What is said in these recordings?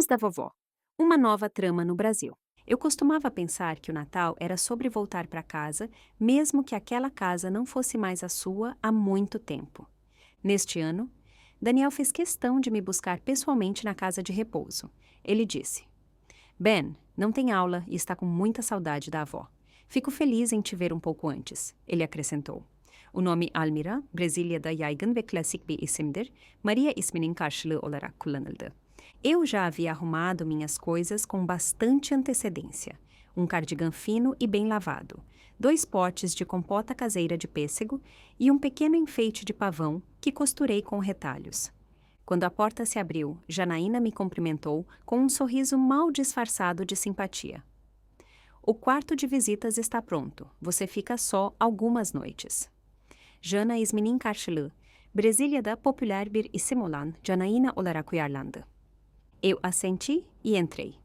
da vovó. Uma nova trama no Brasil. Eu costumava pensar que o Natal era sobre voltar para casa, mesmo que aquela casa não fosse mais a sua há muito tempo. Neste ano, Daniel fez questão de me buscar pessoalmente na casa de repouso. Ele disse: Ben, não tem aula e está com muita saudade da avó. Fico feliz em te ver um pouco antes, ele acrescentou. O nome Almira, Brezilya'da yaygın ve klasik bir isimdir, Maria isminin karşılığı olarak kullanıldı. Eu já havia arrumado minhas coisas com bastante antecedência. Um cardigan fino e bem lavado, 2 potes de compota caseira de pêssego e um pequeno enfeite de pavão que costurei com retalhos. Quando a porta se abriu, Janaína me cumprimentou com um sorriso mal disfarçado de simpatia. O quarto de visitas está pronto. Você fica só algumas noites. Jana isminin karşılığı, Brezilya'da popüler bir isim olan Janaína olarak uyarlandı. Eu assenti e entrei.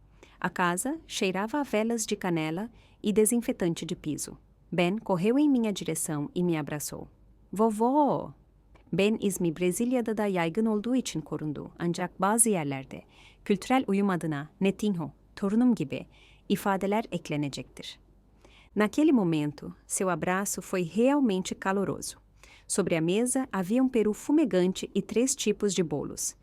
A casa cheirava a velas de canela e desinfetante de piso. Ben correu em minha direção e me abraçou. Vovó! Ben ismi Brezilya'da da yaygın olduğu için korundu. Ancak bazı yerlerde kültürel uyum adına netinho, torunum gibi ifadeler eklenecektir. Naquele momento, seu abraço foi realmente caloroso. Sobre a mesa havia um peru fumegante e 3 tipos de bolos.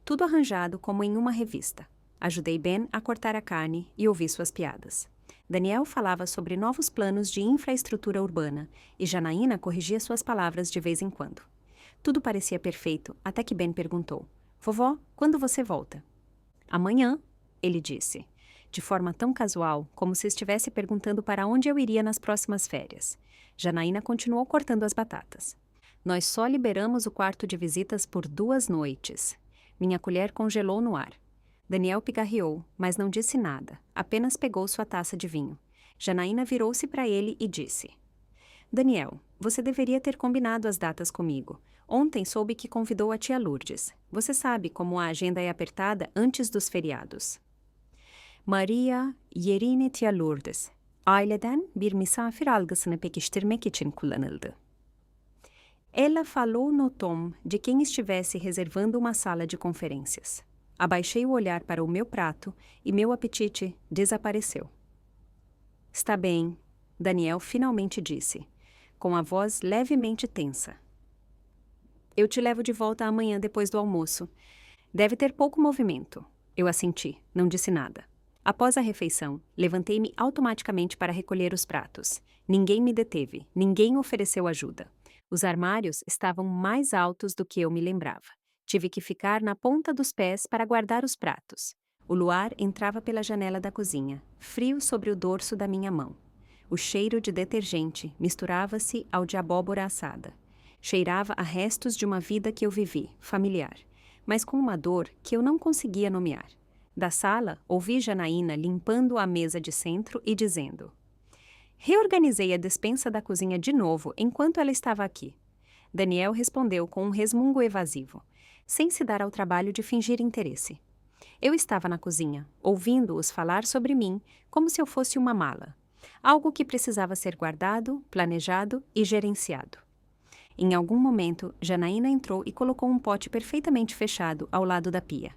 Tudo arranjado como em uma revista. Ajudei Ben a cortar a carne e ouvi suas piadas. Daniel falava sobre novos planos de infraestrutura urbana e Janaína corrigia suas palavras de vez em quando. Tudo parecia perfeito até que Ben perguntou: Vovó, quando você volta? Amanhã, ele disse, de forma tão casual como se estivesse perguntando para onde eu iria nas próximas férias. Janaína continuou cortando as batatas. Nós só liberamos o quarto de visitas por 2 noites. Minha colher congelou no ar. Daniel pigarreou, mas não disse nada, apenas pegou sua taça de vinho. Janaína virou-se para ele e disse: Daniel, você deveria ter combinado as datas comigo. Ontem soube que convidou a tia Lourdes. Você sabe como a agenda é apertada antes dos feriados. Maria, yerini tia Lourdes, aileden bir misafir algısını pekiştirmek için kullanıldı. Ela falou no tom de quem estivesse reservando uma sala de conferências. Abaixei o olhar para o meu prato e meu apetite desapareceu. Está bem, Daniel finalmente disse, com a voz levemente tensa. Eu te levo de volta amanhã depois do almoço. Deve ter pouco movimento. Eu assenti, não disse nada. Após a refeição, levantei-me automaticamente para recolher os pratos. Ninguém me deteve, ninguém ofereceu ajuda. Os armários estavam mais altos do que eu me lembrava. Tive que ficar na ponta dos pés para guardar os pratos. O luar entrava pela janela da cozinha, frio sobre o dorso da minha mão. O cheiro de detergente misturava-se ao de abóbora assada. Cheirava a restos de uma vida que eu vivi, familiar, mas com uma dor que eu não conseguia nomear. Da sala, ouvi Janaína limpando a mesa de centro e dizendo: Reorganizei a despensa da cozinha de novo enquanto ela estava aqui. Daniel respondeu com um resmungo evasivo, sem se dar ao trabalho de fingir interesse. Eu estava na cozinha, ouvindo-os falar sobre mim como se eu fosse uma mala. Algo que precisava ser guardado, planejado e gerenciado. Em algum momento, Janaína entrou e colocou um pote perfeitamente fechado ao lado da pia.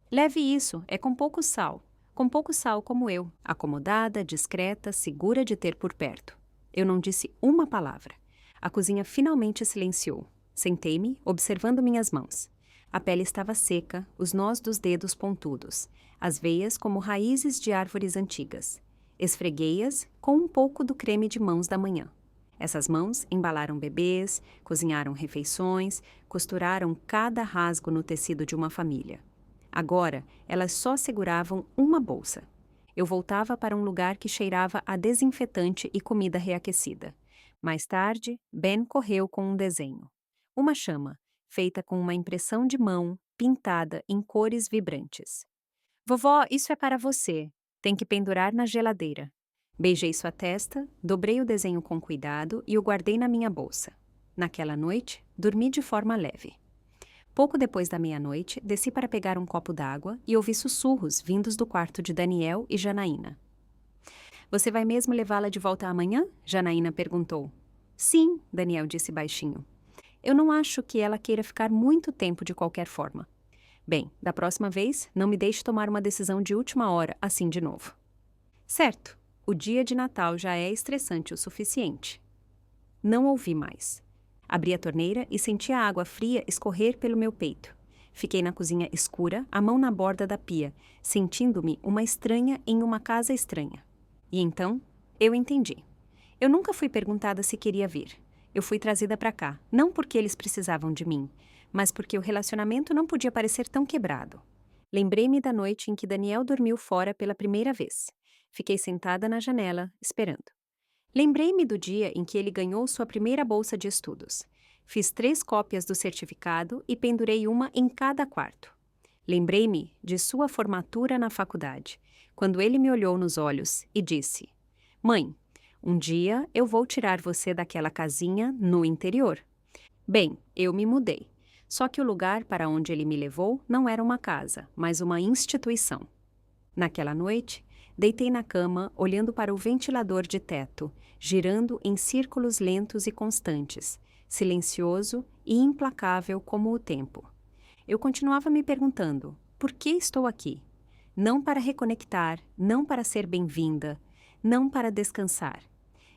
Leve isso, é com pouco sal. Com pouco sal como eu, acomodada, discreta, segura de ter por perto. Eu não disse uma palavra. A cozinha finalmente silenciou. Sentei-me, observando minhas mãos. A pele estava seca, os nós dos dedos pontudos, as veias como raízes de árvores antigas. Esfreguei-as com um pouco do creme de mãos da manhã. Essas mãos embalaram bebês, cozinharam refeições, costuraram cada rasgo no tecido de uma família. Agora, elas só seguravam uma bolsa. Eu voltava para um lugar que cheirava a desinfetante e comida reaquecida. Mais tarde, Ben correu com um desenho. Uma chama, feita com uma impressão de mão, pintada em cores vibrantes. Vovó, isso é para você. Tem que pendurar na geladeira. Beijei sua testa, dobrei o desenho com cuidado e o guardei na minha bolsa. Naquela noite, dormi de forma leve. Pouco depois da meia-noite, desci para pegar um copo d'água e ouvi sussurros vindos do quarto de Daniel e Janaína. Você vai mesmo levá-la de volta amanhã? Janaína perguntou. Sim, Daniel disse baixinho. Eu não acho que ela queira ficar muito tempo de qualquer forma. Bem, da próxima vez, não me deixe tomar uma decisão de última hora assim de novo. Certo, o dia de Natal já é estressante o suficiente. Não ouvi mais. Abri a torneira e senti a água fria escorrer pelo meu peito. Fiquei na cozinha escura, a mão na borda da pia, sentindo-me uma estranha em uma casa estranha. E então, eu entendi. Eu nunca fui perguntada se queria vir. Eu fui trazida para cá, não porque eles precisavam de mim, mas porque o relacionamento não podia parecer tão quebrado. Lembrei-me da noite em que Daniel dormiu fora pela primeira vez. Fiquei sentada na janela, esperando. Lembrei-me do dia em que ele ganhou sua primeira bolsa de estudos. Fiz 3 cópias do certificado e pendurei uma em cada quarto. Lembrei-me de sua formatura na faculdade, quando ele me olhou nos olhos e disse: Mãe, um dia eu vou tirar você daquela casinha no interior. Bem, eu me mudei. Só que o lugar para onde ele me levou não era uma casa, mas uma instituição. Naquela noite, deitei na cama, olhando para o ventilador de teto, girando em círculos lentos e constantes, silencioso e implacável como o tempo. Eu continuava me perguntando: por que estou aqui? Não para reconectar, não para ser bem-vinda, não para descansar.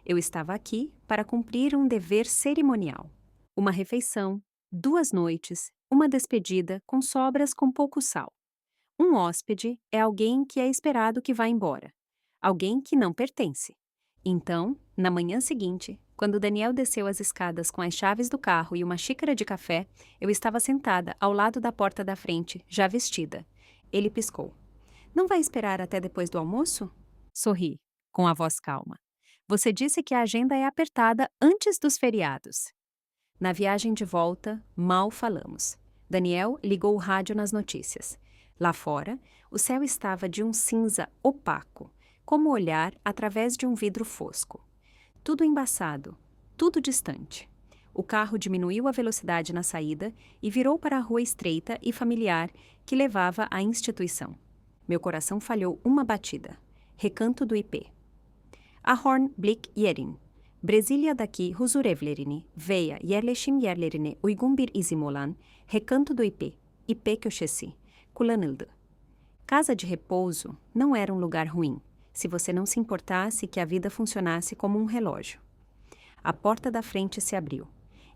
Eu estava aqui para cumprir um dever cerimonial. Uma refeição, 2 noites, uma despedida com sobras com pouco sal. Um hóspede é alguém que é esperado que vá embora. Alguém que não pertence. Então, na manhã seguinte, quando Daniel desceu as escadas com as chaves do carro e uma xícara de café, eu estava sentada ao lado da porta da frente, já vestida. Ele piscou. Não vai esperar até depois do almoço? Sorri, com a voz calma. Você disse que a agenda é apertada antes dos feriados. Na viagem de volta, mal falamos. Daniel ligou o rádio nas notícias. Lá fora, o céu estava de um cinza opaco, como olhar através de um vidro fosco. Tudo embaçado, tudo distante. O carro diminuiu a velocidade na saída e virou para a rua estreita e familiar que levava à instituição. Meu coração falhou uma batida. Recanto do IP. Ahorn Blick Yerin. Brasília daqui Huzurevlerini, Veia Yerleşim Yerlerine Uygun bir izim olan, Recanto do IP, IP Köşesi, Kullanıldı. Casa de repouso não era um lugar ruim, se você não se importasse que a vida funcionasse como um relógio. A porta da frente se abriu,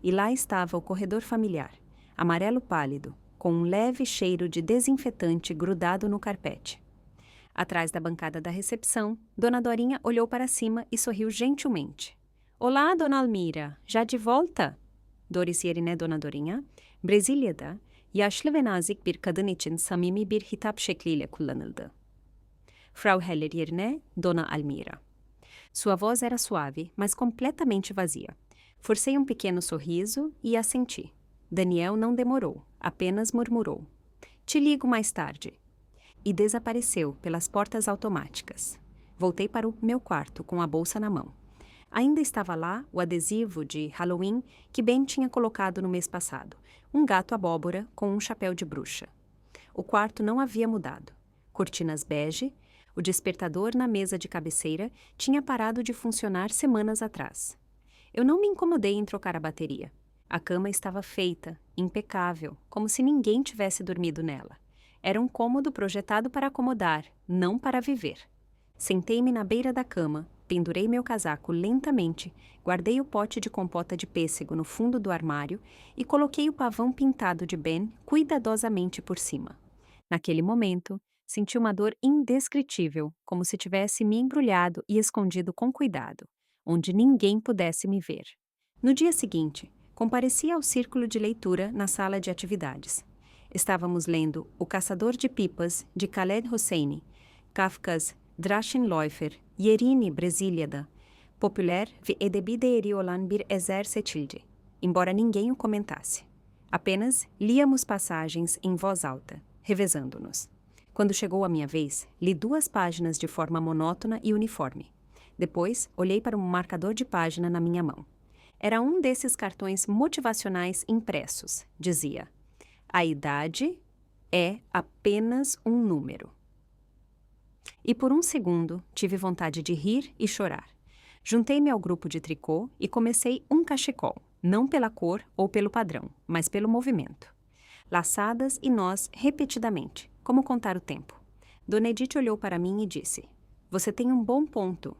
e lá estava o corredor familiar, amarelo pálido, com um leve cheiro de desinfetante grudado no carpete. Atrás da bancada da recepção, Dona Dorinha olhou para cima e sorriu gentilmente. Olá, Dona Almira, já de volta? Doris yerine Dona Dorinha, Brezilya'da yaşlı ve nazik bir kadın için samimi bir hitap şekliyle kullanıldı. Frau Heller yerine Dona Almira. Sua voz era suave, mas completamente vazia. Forcei um pequeno sorriso e assenti. Daniel não demorou, apenas murmurou: Te ligo mais tarde. E desapareceu pelas portas automáticas. Voltei para o meu quarto com a bolsa na mão. Ainda estava lá o adesivo de Halloween que Ben tinha colocado no mês passado, um gato abóbora com um chapéu de bruxa. O quarto não havia mudado. Cortinas bege, o despertador na mesa de cabeceira tinha parado de funcionar semanas atrás. Eu não me incomodei em trocar a bateria. A cama estava feita, impecável, como se ninguém tivesse dormido nela. Era um cômodo projetado para acomodar, não para viver. Sentei-me na beira da cama, pendurei meu casaco lentamente, guardei o pote de compota de pêssego no fundo do armário e coloquei o pavão pintado de Ben cuidadosamente por cima. Naquele momento, senti uma dor indescritível, como se tivesse me embrulhado e escondido com cuidado, onde ninguém pudesse me ver. No dia seguinte, compareci ao círculo de leitura na sala de atividades. Estávamos lendo O Caçador de Pipas, de Khaled Hosseini, Kafkas Drachenläufer, Yerini Brezilya'da, popüler ve edebi değeri olan bir eser seçildi, embora ninguém o comentasse. Apenas líamos passagens em voz alta, revezando-nos. Quando chegou a minha vez, li 2 páginas de forma monótona e uniforme. Depois, olhei para um marcador de página na minha mão. Era um desses cartões motivacionais impressos. Dizia: a idade é apenas um número. E por um segundo, tive vontade de rir e chorar. Juntei-me ao grupo de tricô e comecei um cachecol, não pela cor ou pelo padrão, mas pelo movimento. laçadas e nós repetidamente, como contar o tempo. Dona Edith olhou para mim e disse: "Você tem um bom ponto.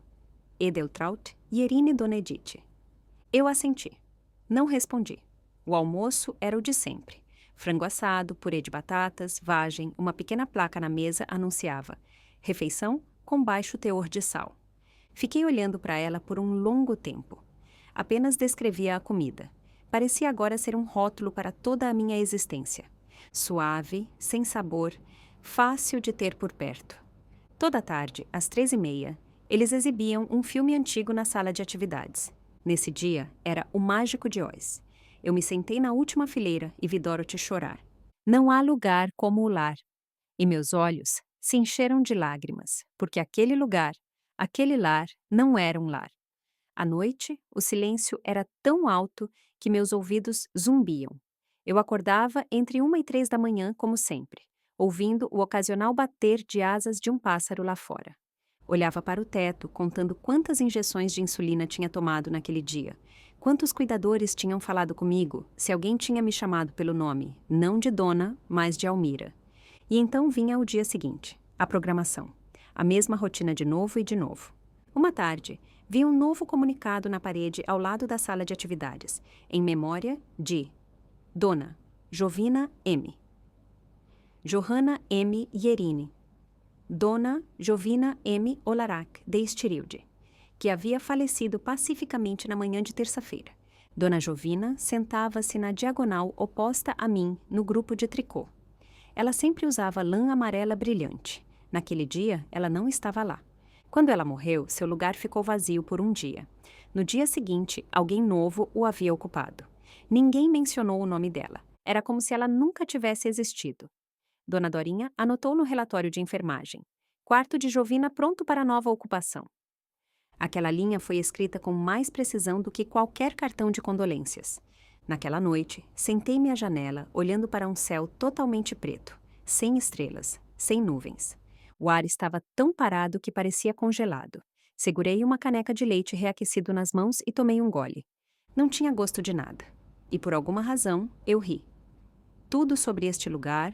Edeltraut, Yerine Dona Edith." Eu assenti. Não respondi. O almoço era o de sempre. Frango assado, purê de batatas, vagem, uma pequena placa na mesa anunciava: refeição com baixo teor de sal. Fiquei olhando para ela por um longo tempo. Apenas descrevia a comida. Parecia agora ser um rótulo para toda a minha existência. Suave, sem sabor, fácil de ter por perto. Toda tarde, às 3h30, eles exibiam um filme antigo na sala de atividades. Nesse dia, era O Mágico de Oz. Eu me sentei na última fileira e vi Dorothy chorar. Não há lugar como o lar. E meus olhos se encheram de lágrimas, porque aquele lugar, aquele lar, não era um lar. À noite, o silêncio era tão alto que meus ouvidos zumbiam. Eu acordava entre 1 e 3 da manhã, como sempre, ouvindo o ocasional bater de asas de um pássaro lá fora. Olhava para o teto, contando quantas injeções de insulina tinha tomado naquele dia, quantos cuidadores tinham falado comigo, se alguém tinha me chamado pelo nome, não de Dona, mas de Almira. E então vinha o dia seguinte, a programação. A mesma rotina de novo e de novo. Uma tarde, vi um novo comunicado na parede ao lado da sala de atividades, em memória de Dona Jovina M. Johanna M. Yerine. Dona Jovina M. Olarac, de Estirilde, que havia falecido pacificamente na manhã de terça-feira. Dona Jovina sentava-se na diagonal oposta a mim, no grupo de tricô. Ela sempre usava lã amarela brilhante. Naquele dia, ela não estava lá. Quando ela morreu, seu lugar ficou vazio por um dia. No dia seguinte, alguém novo o havia ocupado. Ninguém mencionou o nome dela. Era como se ela nunca tivesse existido. Dona Dorinha anotou no relatório de enfermagem: quarto de Jovina pronto para nova ocupação. Aquela linha foi escrita com mais precisão do que qualquer cartão de condolências. Naquela noite, sentei-me à janela, olhando para um céu totalmente preto, sem estrelas, sem nuvens. O ar estava tão parado que parecia congelado. Segurei uma caneca de leite reaquecido nas mãos e tomei um gole. Não tinha gosto de nada. E por alguma razão, eu ri. Tudo sobre este lugar,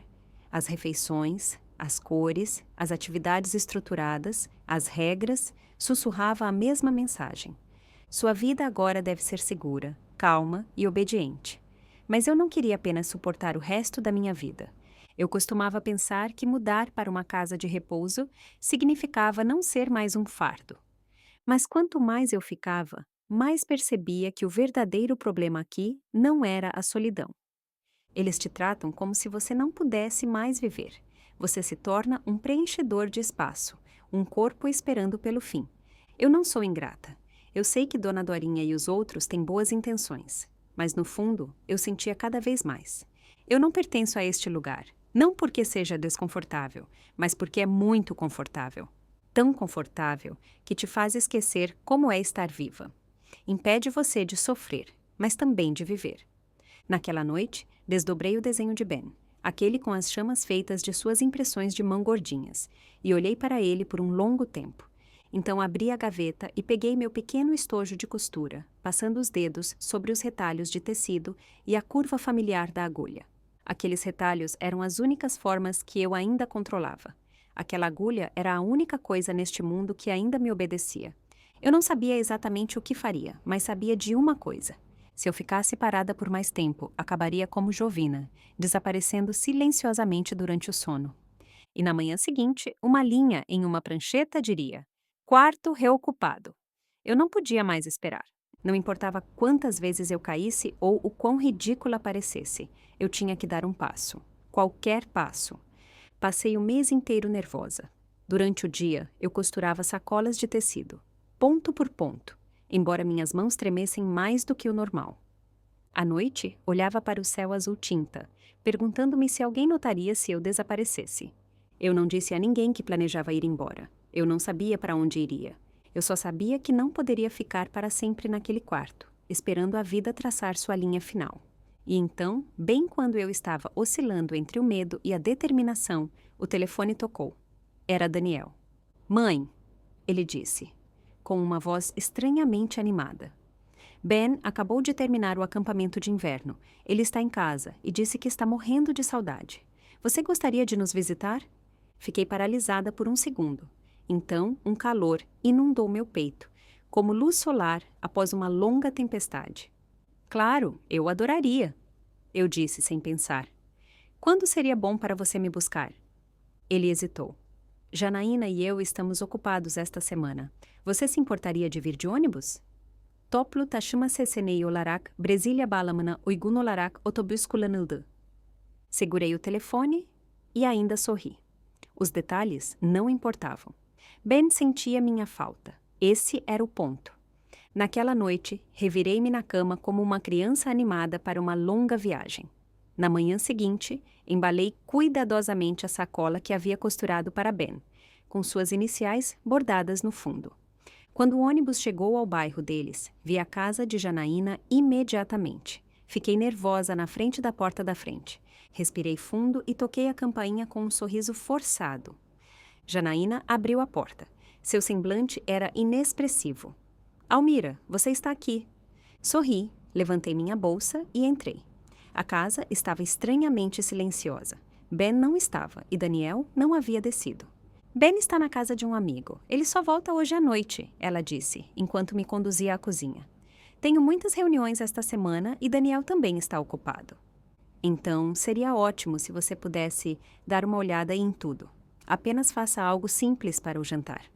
as refeições, as cores, as atividades estruturadas, as regras, sussurrava a mesma mensagem. Sua vida agora deve ser segura, calma e obediente. Mas eu não queria apenas suportar o resto da minha vida. Eu costumava pensar que mudar para uma casa de repouso significava não ser mais um fardo. Mas quanto mais eu ficava, mais percebia que o verdadeiro problema aqui não era a solidão. Eles te tratam como se você não pudesse mais viver. Você se torna um preenchedor de espaço, um corpo esperando pelo fim. Eu não sou ingrata. Eu sei que Dona Dorinha e os outros têm boas intenções, mas no fundo eu sentia cada vez mais. Eu não pertenço a este lugar, não porque seja desconfortável, mas porque é muito confortável. Tão confortável que te faz esquecer como é estar viva. Impede você de sofrer, mas também de viver. Naquela noite, desdobrei o desenho de Ben, aquele com as chamas feitas de suas impressões de mão gordinhas, e olhei para ele por um longo tempo. Então abri a gaveta e peguei meu pequeno estojo de costura, passando os dedos sobre os retalhos de tecido e a curva familiar da agulha. Aqueles retalhos eram as únicas formas que eu ainda controlava. Aquela agulha era a única coisa neste mundo que ainda me obedecia. Eu não sabia exatamente o que faria, mas sabia de uma coisa. Se eu ficasse parada por mais tempo, acabaria como Jovina, desaparecendo silenciosamente durante o sono. E na manhã seguinte, uma linha em uma prancheta diria: quarto reocupado. Eu não podia mais esperar. Não importava quantas vezes eu caísse ou o quão ridícula parecesse, eu tinha que dar um passo. Qualquer passo. Passei o mês inteiro nervosa. Durante o dia, eu costurava sacolas de tecido, ponto por ponto, embora minhas mãos tremessem mais do que o normal. À noite, olhava para o céu azul tinta, perguntando-me se alguém notaria se eu desaparecesse. Eu não disse a ninguém que planejava ir embora. Eu não sabia para onde iria. Eu só sabia que não poderia ficar para sempre naquele quarto, esperando a vida traçar sua linha final. E então, bem quando eu estava oscilando entre o medo e a determinação, o telefone tocou. Era Daniel. "Mãe", ele disse, com uma voz estranhamente animada. Ben acabou de terminar o acampamento de inverno. Ele está em casa e disse que está morrendo de saudade. Você gostaria de nos visitar? Fiquei paralisada por um segundo. Então, um calor inundou meu peito, como luz solar após uma longa tempestade. Claro, eu adoraria, eu disse sem pensar. Quando seria bom para você me buscar? Ele hesitou. Janaína e eu estamos ocupados esta semana. Você se importaria de vir de ônibus? Toplu taşıma seçeneği olarak Brasília Bağlamına uygun olarak otobüs kullanıldı. Segurei o telefone e ainda sorri. Os detalhes não importavam. Ben sentia minha falta. Esse era o ponto. Naquela noite, revirei-me na cama como uma criança animada para uma longa viagem. Na manhã seguinte, embalei cuidadosamente a sacola que havia costurado para Ben, com suas iniciais bordadas no fundo. Quando o ônibus chegou ao bairro deles, vi a casa de Janaína imediatamente. Fiquei nervosa na frente da porta da frente. Respirei fundo e toquei a campainha com um sorriso forçado. Janaína abriu a porta. Seu semblante era inexpressivo. Almira, você está aqui. Sorri, levantei minha bolsa e entrei. A casa estava estranhamente silenciosa. Ben não estava e Daniel não havia descido. Ben está na casa de um amigo. Ele só volta hoje à noite, ela disse, enquanto me conduzia à cozinha. Tenho muitas reuniões esta semana e Daniel também está ocupado. Então, seria ótimo se você pudesse dar uma olhada em tudo. Apenas faça algo simples para o jantar.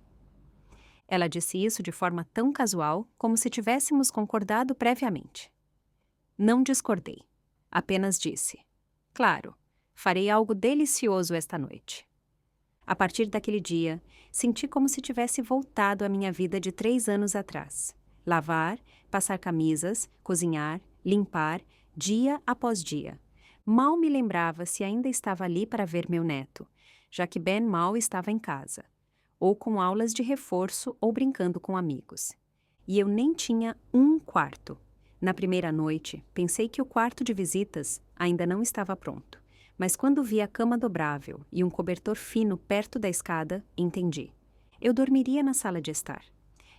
Ela disse isso de forma tão casual, como se tivéssemos concordado previamente. Não discordei. Apenas disse: claro, farei algo delicioso esta noite. A partir daquele dia, senti como se tivesse voltado à minha vida de 3 anos atrás. Lavar, passar camisas, cozinhar, limpar, dia após dia. Mal me lembrava se ainda estava ali para ver meu neto, já que Ben mal estava em casa, ou com aulas de reforço ou brincando com amigos. E eu nem tinha um quarto. Na primeira noite, pensei que o quarto de visitas ainda não estava pronto. Mas quando vi a cama dobrável e um cobertor fino perto da escada, entendi. Eu dormiria na sala de estar.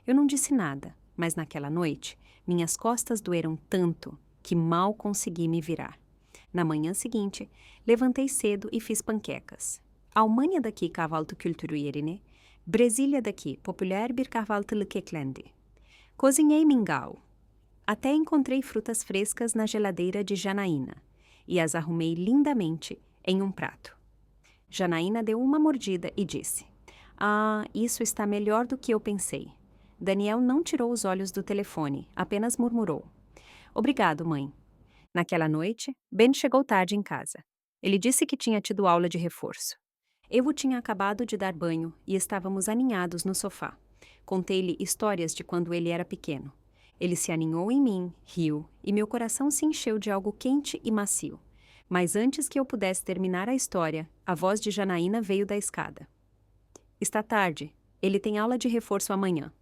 Eu não disse nada, mas naquela noite, minhas costas doeram tanto que mal consegui me virar. Na manhã seguinte, levantei cedo e fiz panquecas. Almanya'daki kahvaltı kültürü yerine, Brezilya'daki popüler bir kahvaltılık eklendi. Cozinhei mingau. Até encontrei frutas frescas na geladeira de Janaína e as arrumei lindamente em um prato. Janaína deu uma mordida e disse: Ah, isso está melhor do que eu pensei. Daniel não tirou os olhos do telefone, apenas murmurou: Obrigado, mãe. Naquela noite, Ben chegou tarde em casa. Ele disse que tinha tido aula de reforço. Eu o tinha acabado de dar banho e estávamos aninhados no sofá. Contei-lhe histórias de quando ele era pequeno. Ele se aninhou em mim, riu, e meu coração se encheu de algo quente e macio. Mas antes que eu pudesse terminar a história, a voz de Janaína veio da escada. Está tarde. Ele tem aula de reforço amanhã.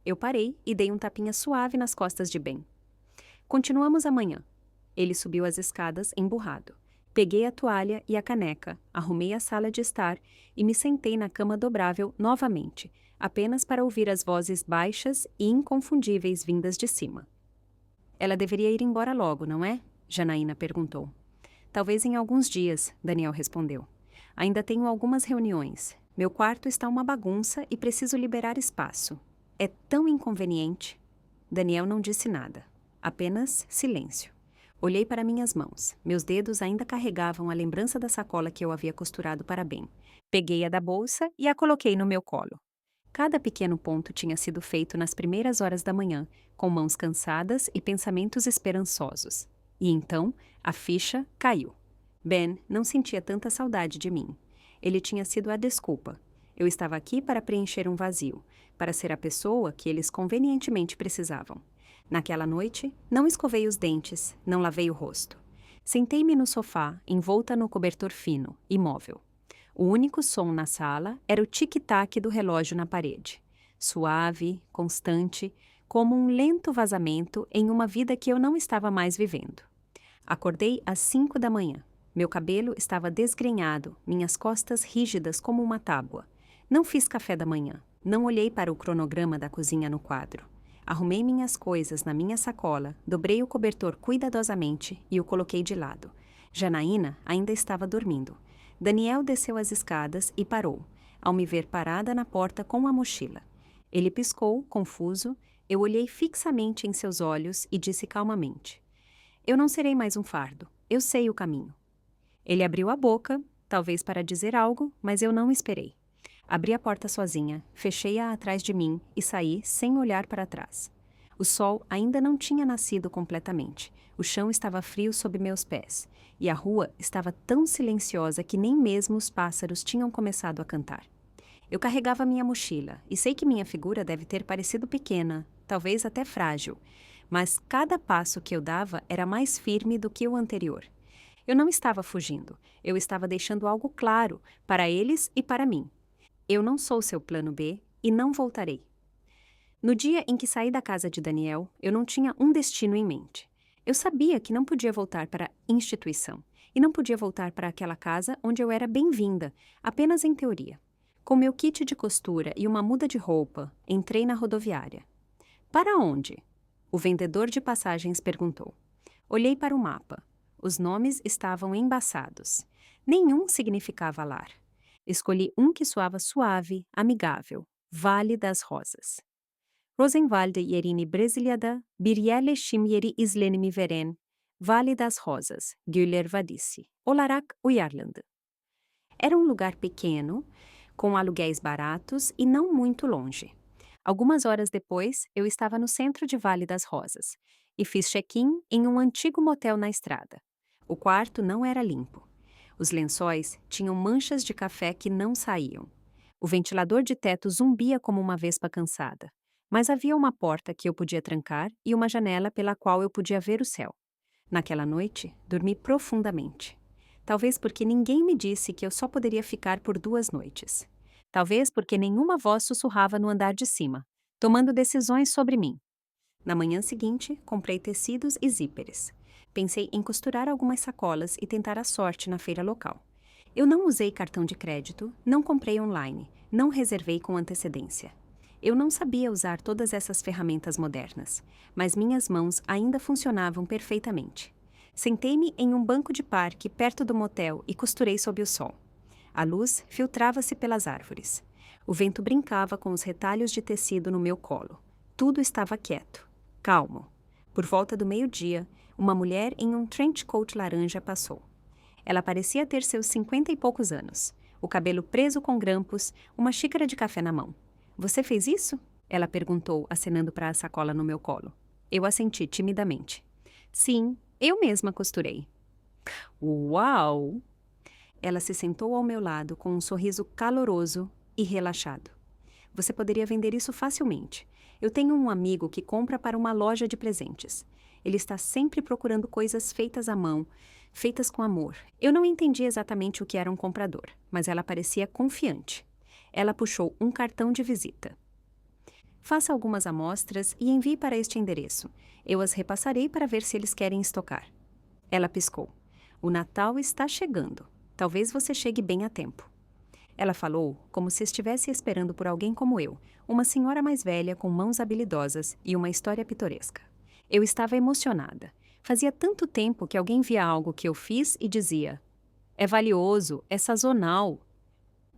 Eu parei e dei um tapinha suave nas costas de Ben. Continuamos amanhã. Ele subiu as escadas emburrado. Peguei a toalha e a caneca, arrumei a sala de estar e me sentei na cama dobrável novamente, apenas para ouvir as vozes baixas e inconfundíveis vindas de cima. Ela deveria ir embora logo, não é? Janaína perguntou. Talvez em alguns dias, Daniel respondeu. Ainda tenho algumas reuniões. Meu quarto está uma bagunça e preciso liberar espaço. É tão inconveniente. Daniel não disse nada, apenas silêncio. Olhei para minhas mãos. Meus dedos ainda carregavam a lembrança da sacola que eu havia costurado para Ben. Peguei a da bolsa e a coloquei no meu colo. Cada pequeno ponto tinha sido feito nas primeiras horas da manhã, com mãos cansadas e pensamentos esperançosos. E então, a ficha caiu. Ben não sentia tanta saudade de mim. Ele tinha sido a desculpa. Eu estava aqui para preencher um vazio, para ser a pessoa que eles convenientemente precisavam. Naquela noite, não escovei os dentes, não lavei o rosto. Sentei-me no sofá, envolta no cobertor fino, imóvel. O único som na sala era o tic-tac do relógio na parede. Suave, constante, como um lento vazamento em uma vida que eu não estava mais vivendo. Acordei às 5 da manhã. Meu cabelo estava desgrenhado, minhas costas rígidas como uma tábua. Não fiz café da manhã. Não olhei para o cronograma da cozinha no quadro. Arrumei minhas coisas na minha sacola, dobrei o cobertor cuidadosamente e o coloquei de lado. Janaína ainda estava dormindo. Daniel desceu as escadas e parou, ao me ver parada na porta com a mochila. Ele piscou, confuso. Eu olhei fixamente em seus olhos e disse calmamente: Eu não serei mais um fardo. Eu sei o caminho. Ele abriu a boca, talvez para dizer algo, mas eu não esperei. Abri a porta sozinha, fechei-a atrás de mim e saí sem olhar para trás. O sol ainda não tinha nascido completamente. O chão estava frio sob meus pés, e a rua estava tão silenciosa que nem mesmo os pássaros tinham começado a cantar. Eu carregava minha mochila, e sei que minha figura deve ter parecido pequena, talvez até frágil, mas cada passo que eu dava era mais firme do que o anterior. Eu não estava fugindo, eu estava deixando algo claro para eles e para mim. Eu não sou seu plano B e não voltarei. No dia em que saí da casa de Daniel, eu não tinha um destino em mente. Eu sabia que não podia voltar para a instituição e não podia voltar para aquela casa onde eu era bem-vinda, apenas em teoria. Com meu kit de costura e uma muda de roupa, entrei na rodoviária. Para onde? O vendedor de passagens perguntou. Olhei para o mapa. Os nomes estavam embaçados. Nenhum significava lar. Escolhi um que soava suave, amigável. Vale das Rosas. Rosenwalde yerini Brasiliada, Birjele Shimjeri Islenimi Veren, Vale das Rosas, Güller Vadisi, Olarak Uyarland. Era um lugar pequeno, com aluguéis baratos e não muito longe. Algumas horas depois, eu estava no centro de Vale das Rosas e fiz check-in em um antigo motel na estrada. O quarto não era limpo. Os lençóis tinham manchas de café que não saíam. O ventilador de teto zumbia como uma vespa cansada. Mas havia uma porta que eu podia trancar e uma janela pela qual eu podia ver o céu. Naquela noite, dormi profundamente. Talvez porque ninguém me disse que eu só poderia ficar por 2 noites. Talvez porque nenhuma voz sussurrava no andar de cima, tomando decisões sobre mim. Na manhã seguinte, comprei tecidos e zíperes. Pensei em costurar algumas sacolas e tentar a sorte na feira local. Eu não usei cartão de crédito, não comprei online, não reservei com antecedência. Eu não sabia usar todas essas ferramentas modernas, mas minhas mãos ainda funcionavam perfeitamente. Sentei-me em um banco de parque perto do motel e costurei sob o sol. A luz filtrava-se pelas árvores. O vento brincava com os retalhos de tecido no meu colo. Tudo estava quieto, calmo. Por volta do meio-dia, uma mulher em um trench coat laranja passou. Ela parecia ter seus 50 e poucos anos, o cabelo preso com grampos, uma xícara de café na mão. Você fez isso? Ela perguntou, acenando para a sacola no meu colo. Eu assenti timidamente. Sim, eu mesma costurei. Uau! Ela se sentou ao meu lado com um sorriso caloroso e relaxado. Você poderia vender isso facilmente. Eu tenho um amigo que compra para uma loja de presentes. Ele está sempre procurando coisas feitas à mão, feitas com amor. Eu não entendi exatamente o que era um comprador, mas ela parecia confiante. Ela puxou um cartão de visita. Faça algumas amostras e envie para este endereço. Eu as repassarei para ver se eles querem estocar. Ela piscou. O Natal está chegando. Talvez você chegue bem a tempo. Ela falou como se estivesse esperando por alguém como eu, uma senhora mais velha com mãos habilidosas e uma história pitoresca. Eu estava emocionada. Fazia tanto tempo que alguém via algo que eu fiz e dizia: é valioso, é sazonal.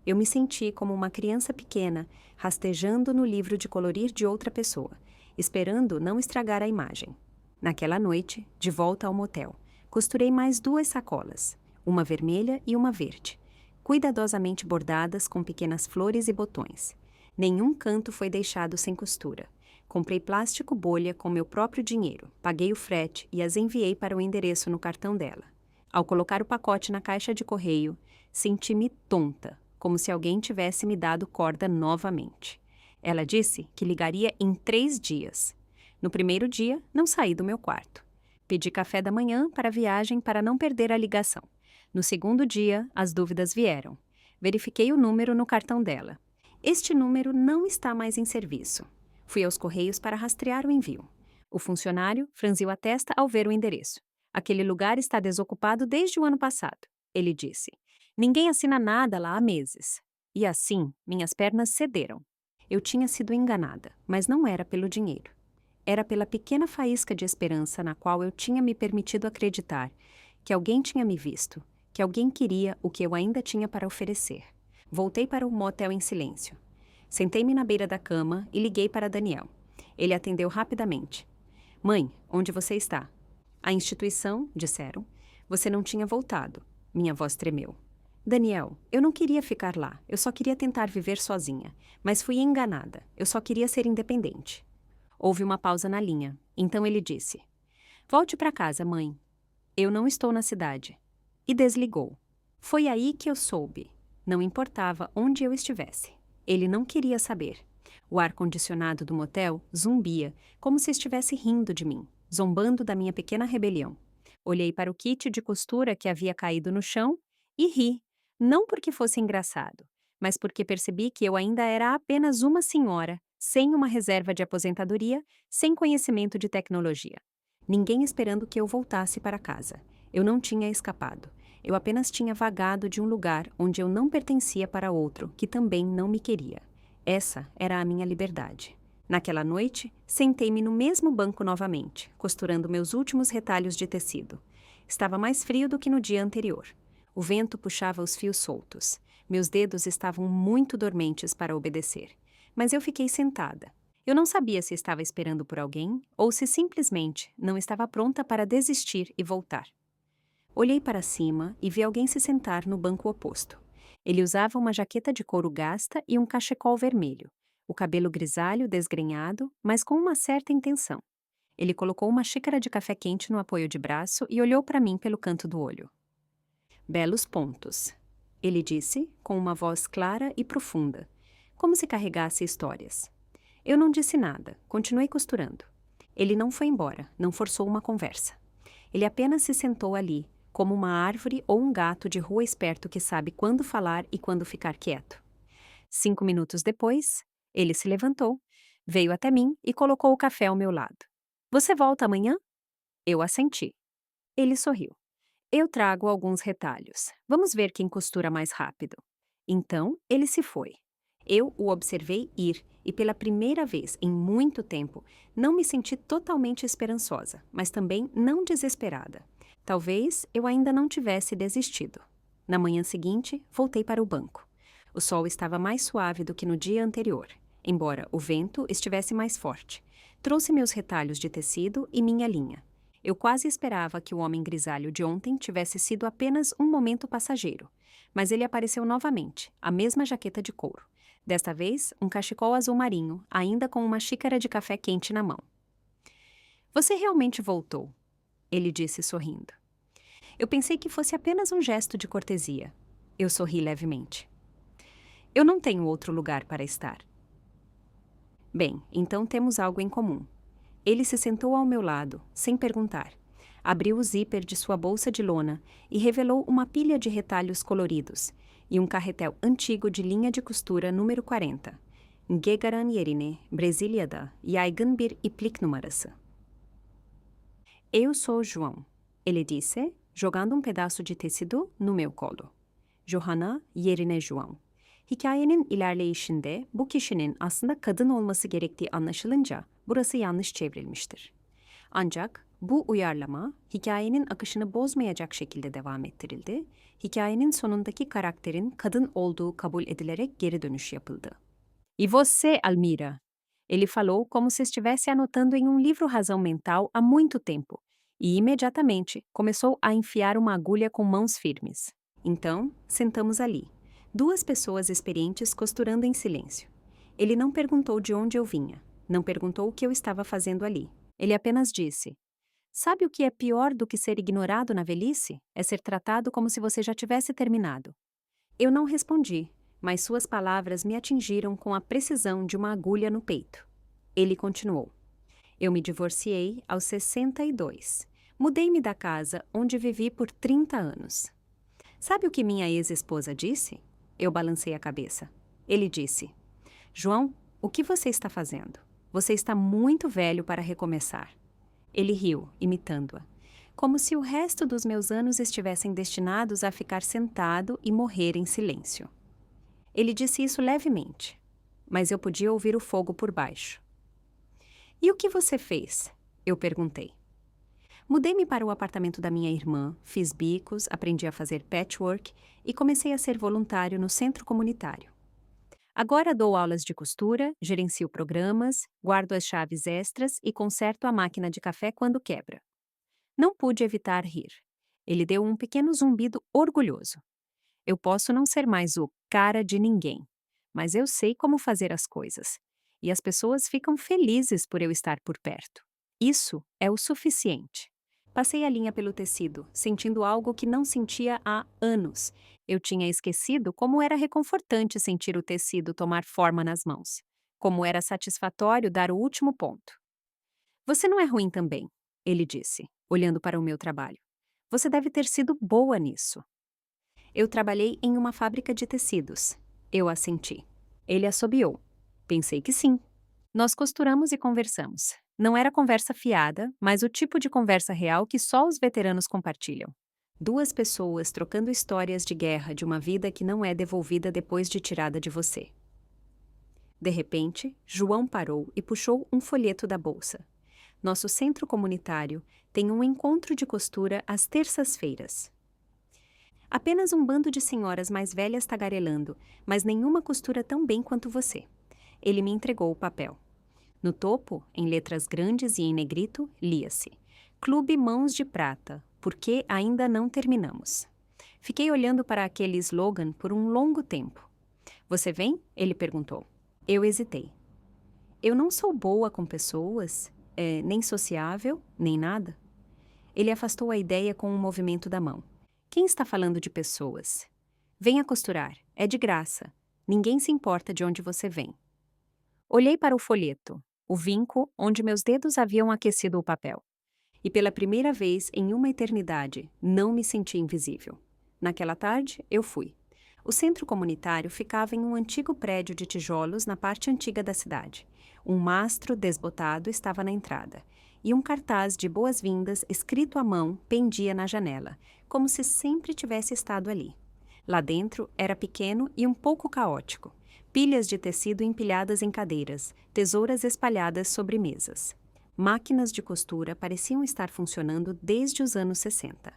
Eu me senti como uma criança pequena, rastejando no livro de colorir de outra pessoa, esperando não estragar a imagem. Naquela noite, de volta ao motel, costurei mais 2 sacolas, uma vermelha e uma verde, cuidadosamente bordadas com pequenas flores e botões. Nenhum canto foi deixado sem costura. Comprei plástico bolha com meu próprio dinheiro, paguei o frete e as enviei para o endereço no cartão dela. Ao colocar o pacote na caixa de correio, senti-me tonta, como se alguém tivesse me dado corda novamente. Ela disse que ligaria em 3 dias. No primeiro dia, não saí do meu quarto. Pedi café da manhã para a viagem para não perder a ligação. No segundo dia, as dúvidas vieram. Verifiquei o número no cartão dela. Este número não está mais em serviço. Fui aos correios para rastrear o envio. O funcionário franziu a testa ao ver o endereço. Aquele lugar está desocupado desde o ano passado, ele disse. Ninguém assina nada lá há meses. E assim, minhas pernas cederam. Eu tinha sido enganada, mas não era pelo dinheiro. Era pela pequena faísca de esperança na qual eu tinha me permitido acreditar que alguém tinha me visto, que alguém queria o que eu ainda tinha para oferecer. Voltei para o motel em silêncio. Sentei-me na beira da cama e liguei para Daniel. Ele atendeu rapidamente. Mãe, onde você está? A instituição, disseram. Você não tinha voltado. Minha voz tremeu. Daniel, eu não queria ficar lá. Eu só queria tentar viver sozinha. Mas fui enganada. Eu só queria ser independente. Houve uma pausa na linha. Então ele disse: Volte para casa, mãe. Eu não estou na cidade. E desligou. Foi aí que eu soube. Não importava onde eu estivesse. Ele não queria saber. O ar-condicionado do motel zumbia, como se estivesse rindo de mim, zombando da minha pequena rebelião. Olhei para o kit de costura que havia caído no chão e ri, não porque fosse engraçado, mas porque percebi que eu ainda era apenas uma senhora, sem uma reserva de aposentadoria, sem conhecimento de tecnologia. Ninguém esperando que eu voltasse para casa. Eu não tinha escapado. Eu apenas tinha vagado de um lugar onde eu não pertencia para outro que também não me queria. Essa era a minha liberdade. Naquela noite, sentei-me no mesmo banco novamente, costurando meus últimos retalhos de tecido. Estava mais frio do que no dia anterior. O vento puxava os fios soltos. Meus dedos estavam muito dormentes para obedecer. Mas eu fiquei sentada. Eu não sabia se estava esperando por alguém ou se simplesmente não estava pronta para desistir e voltar. Olhei para cima e vi alguém se sentar no banco oposto. Ele usava uma jaqueta de couro gasta e um cachecol vermelho, o cabelo grisalho desgrenhado, mas com uma certa intenção. Ele colocou uma xícara de café quente no apoio de braço e olhou para mim pelo canto do olho. Belos pontos, ele disse, com uma voz clara e profunda, como se carregasse histórias. Eu não disse nada, continuei costurando. Ele não foi embora, não forçou uma conversa. Ele apenas se sentou ali, como uma árvore ou um gato de rua esperto que sabe quando falar e quando ficar quieto. 5 minutos depois, ele se levantou, veio até mim e colocou o café ao meu lado. Você volta amanhã? Eu assenti. Ele sorriu. Eu trago alguns retalhos. Vamos ver quem costura mais rápido. Então, ele se foi. Eu o observei ir e, pela primeira vez em muito tempo, não me senti totalmente esperançosa, mas também não desesperada. Talvez eu ainda não tivesse desistido. Na manhã seguinte, voltei para o banco. O sol estava mais suave do que no dia anterior, embora o vento estivesse mais forte. Trouxe meus retalhos de tecido e minha linha. Eu quase esperava que o homem grisalho de ontem tivesse sido apenas um momento passageiro, mas ele apareceu novamente, a mesma jaqueta de couro. Desta vez, um cachecol azul marinho, ainda com uma xícara de café quente na mão. Você realmente voltou, ele disse sorrindo. Eu pensei que fosse apenas um gesto de cortesia. Eu sorri levemente. Eu não tenho outro lugar para estar. Bem, então temos algo em comum. Ele se sentou ao meu lado, sem perguntar. Abriu o zíper de sua bolsa de lona e revelou uma pilha de retalhos coloridos e um carretel antigo de linha de costura número 40. Ngegaran yerine, Brasiliada, Yaygın bir iplik numarası. Eu sou João, ele disse, jogando um pedaço de tecido no meu colo. Johanna yerine João. Hikayenin ilerleyişinde bu kişinin aslında kadın olması gerektiği anlaşılınca burası yanlış çevrilmiştir. Ancak bu uyarlama hikayenin akışını bozmayacak şekilde devam ettirildi. Hikayenin sonundaki karakterin kadın olduğu kabul edilerek geri dönüş yapıldı. E você, Almira? Ele falou como se estivesse anotando em um livro razão mental há muito tempo, e imediatamente começou a enfiar uma agulha com mãos firmes. Então, sentamos ali. 2 pessoas experientes costurando em silêncio. Ele não perguntou de onde eu vinha, não perguntou o que eu estava fazendo ali. Ele apenas disse: Sabe o que é pior do que ser ignorado na velhice? É ser tratado como se você já tivesse terminado. Eu não respondi, mas suas palavras me atingiram com a precisão de uma agulha no peito. Ele continuou. Eu me divorciei aos 62. Mudei-me da casa onde vivi por 30 anos. Sabe o que minha ex-esposa disse? Eu balancei a cabeça. Ele disse: João, o que você está fazendo? Você está muito velho para recomeçar. Ele riu, imitando-a, como se o resto dos meus anos estivessem destinados a ficar sentado e morrer em silêncio. Ele disse isso levemente, mas eu podia ouvir o fogo por baixo. E o que você fez? Eu perguntei. Mudei-me para o apartamento da minha irmã, fiz bicos, aprendi a fazer patchwork e comecei a ser voluntário no centro comunitário. Agora dou aulas de costura, gerencio programas, guardo as chaves extras e conserto a máquina de café quando quebra. Não pude evitar rir. Ele deu um pequeno zumbido orgulhoso. Eu posso não ser mais o cara de ninguém, mas eu sei como fazer as coisas. E as pessoas ficam felizes por eu estar por perto. Isso é o suficiente. Passei a linha pelo tecido, sentindo algo que não sentia há anos. Eu tinha esquecido como era reconfortante sentir o tecido tomar forma nas mãos. Como era satisfatório dar o último ponto. Você não é ruim também, ele disse, olhando para o meu trabalho. Você deve ter sido boa nisso. Eu trabalhei em uma fábrica de tecidos. Eu assenti. Ele assobiou. Pensei que sim. Nós costuramos e conversamos. Não era conversa fiada, mas o tipo de conversa real que só os veteranos compartilham. Duas pessoas trocando histórias de guerra de uma vida que não é devolvida depois de tirada de você. De repente, João parou e puxou um folheto da bolsa. Nosso centro comunitário tem um encontro de costura às terças-feiras. Apenas um bando de senhoras mais velhas tagarelando, mas nenhuma costura tão bem quanto você. Ele me entregou o papel. No topo, em letras grandes e em negrito, lia-se: Clube Mãos de Prata, porque ainda não terminamos. Fiquei olhando para aquele slogan por um longo tempo. Você vem? Ele perguntou. Eu hesitei. Eu não sou boa com pessoas, nem sociável, nem nada. Ele afastou a ideia com um movimento da mão. Quem está falando de pessoas? Venha costurar, é de graça. Ninguém se importa de onde você vem. Olhei para o folheto, o vinco onde meus dedos haviam aquecido o papel. E pela primeira vez em uma eternidade, não me senti invisível. Naquela tarde, eu fui. O centro comunitário ficava em um antigo prédio de tijolos na parte antiga da cidade. Um mastro desbotado estava na entrada. E um cartaz de boas-vindas escrito à mão pendia na janela, como se sempre tivesse estado ali. Lá dentro era pequeno e um pouco caótico. Pilhas de tecido empilhadas em cadeiras, tesouras espalhadas sobre mesas. Máquinas de costura pareciam estar funcionando desde os anos 60.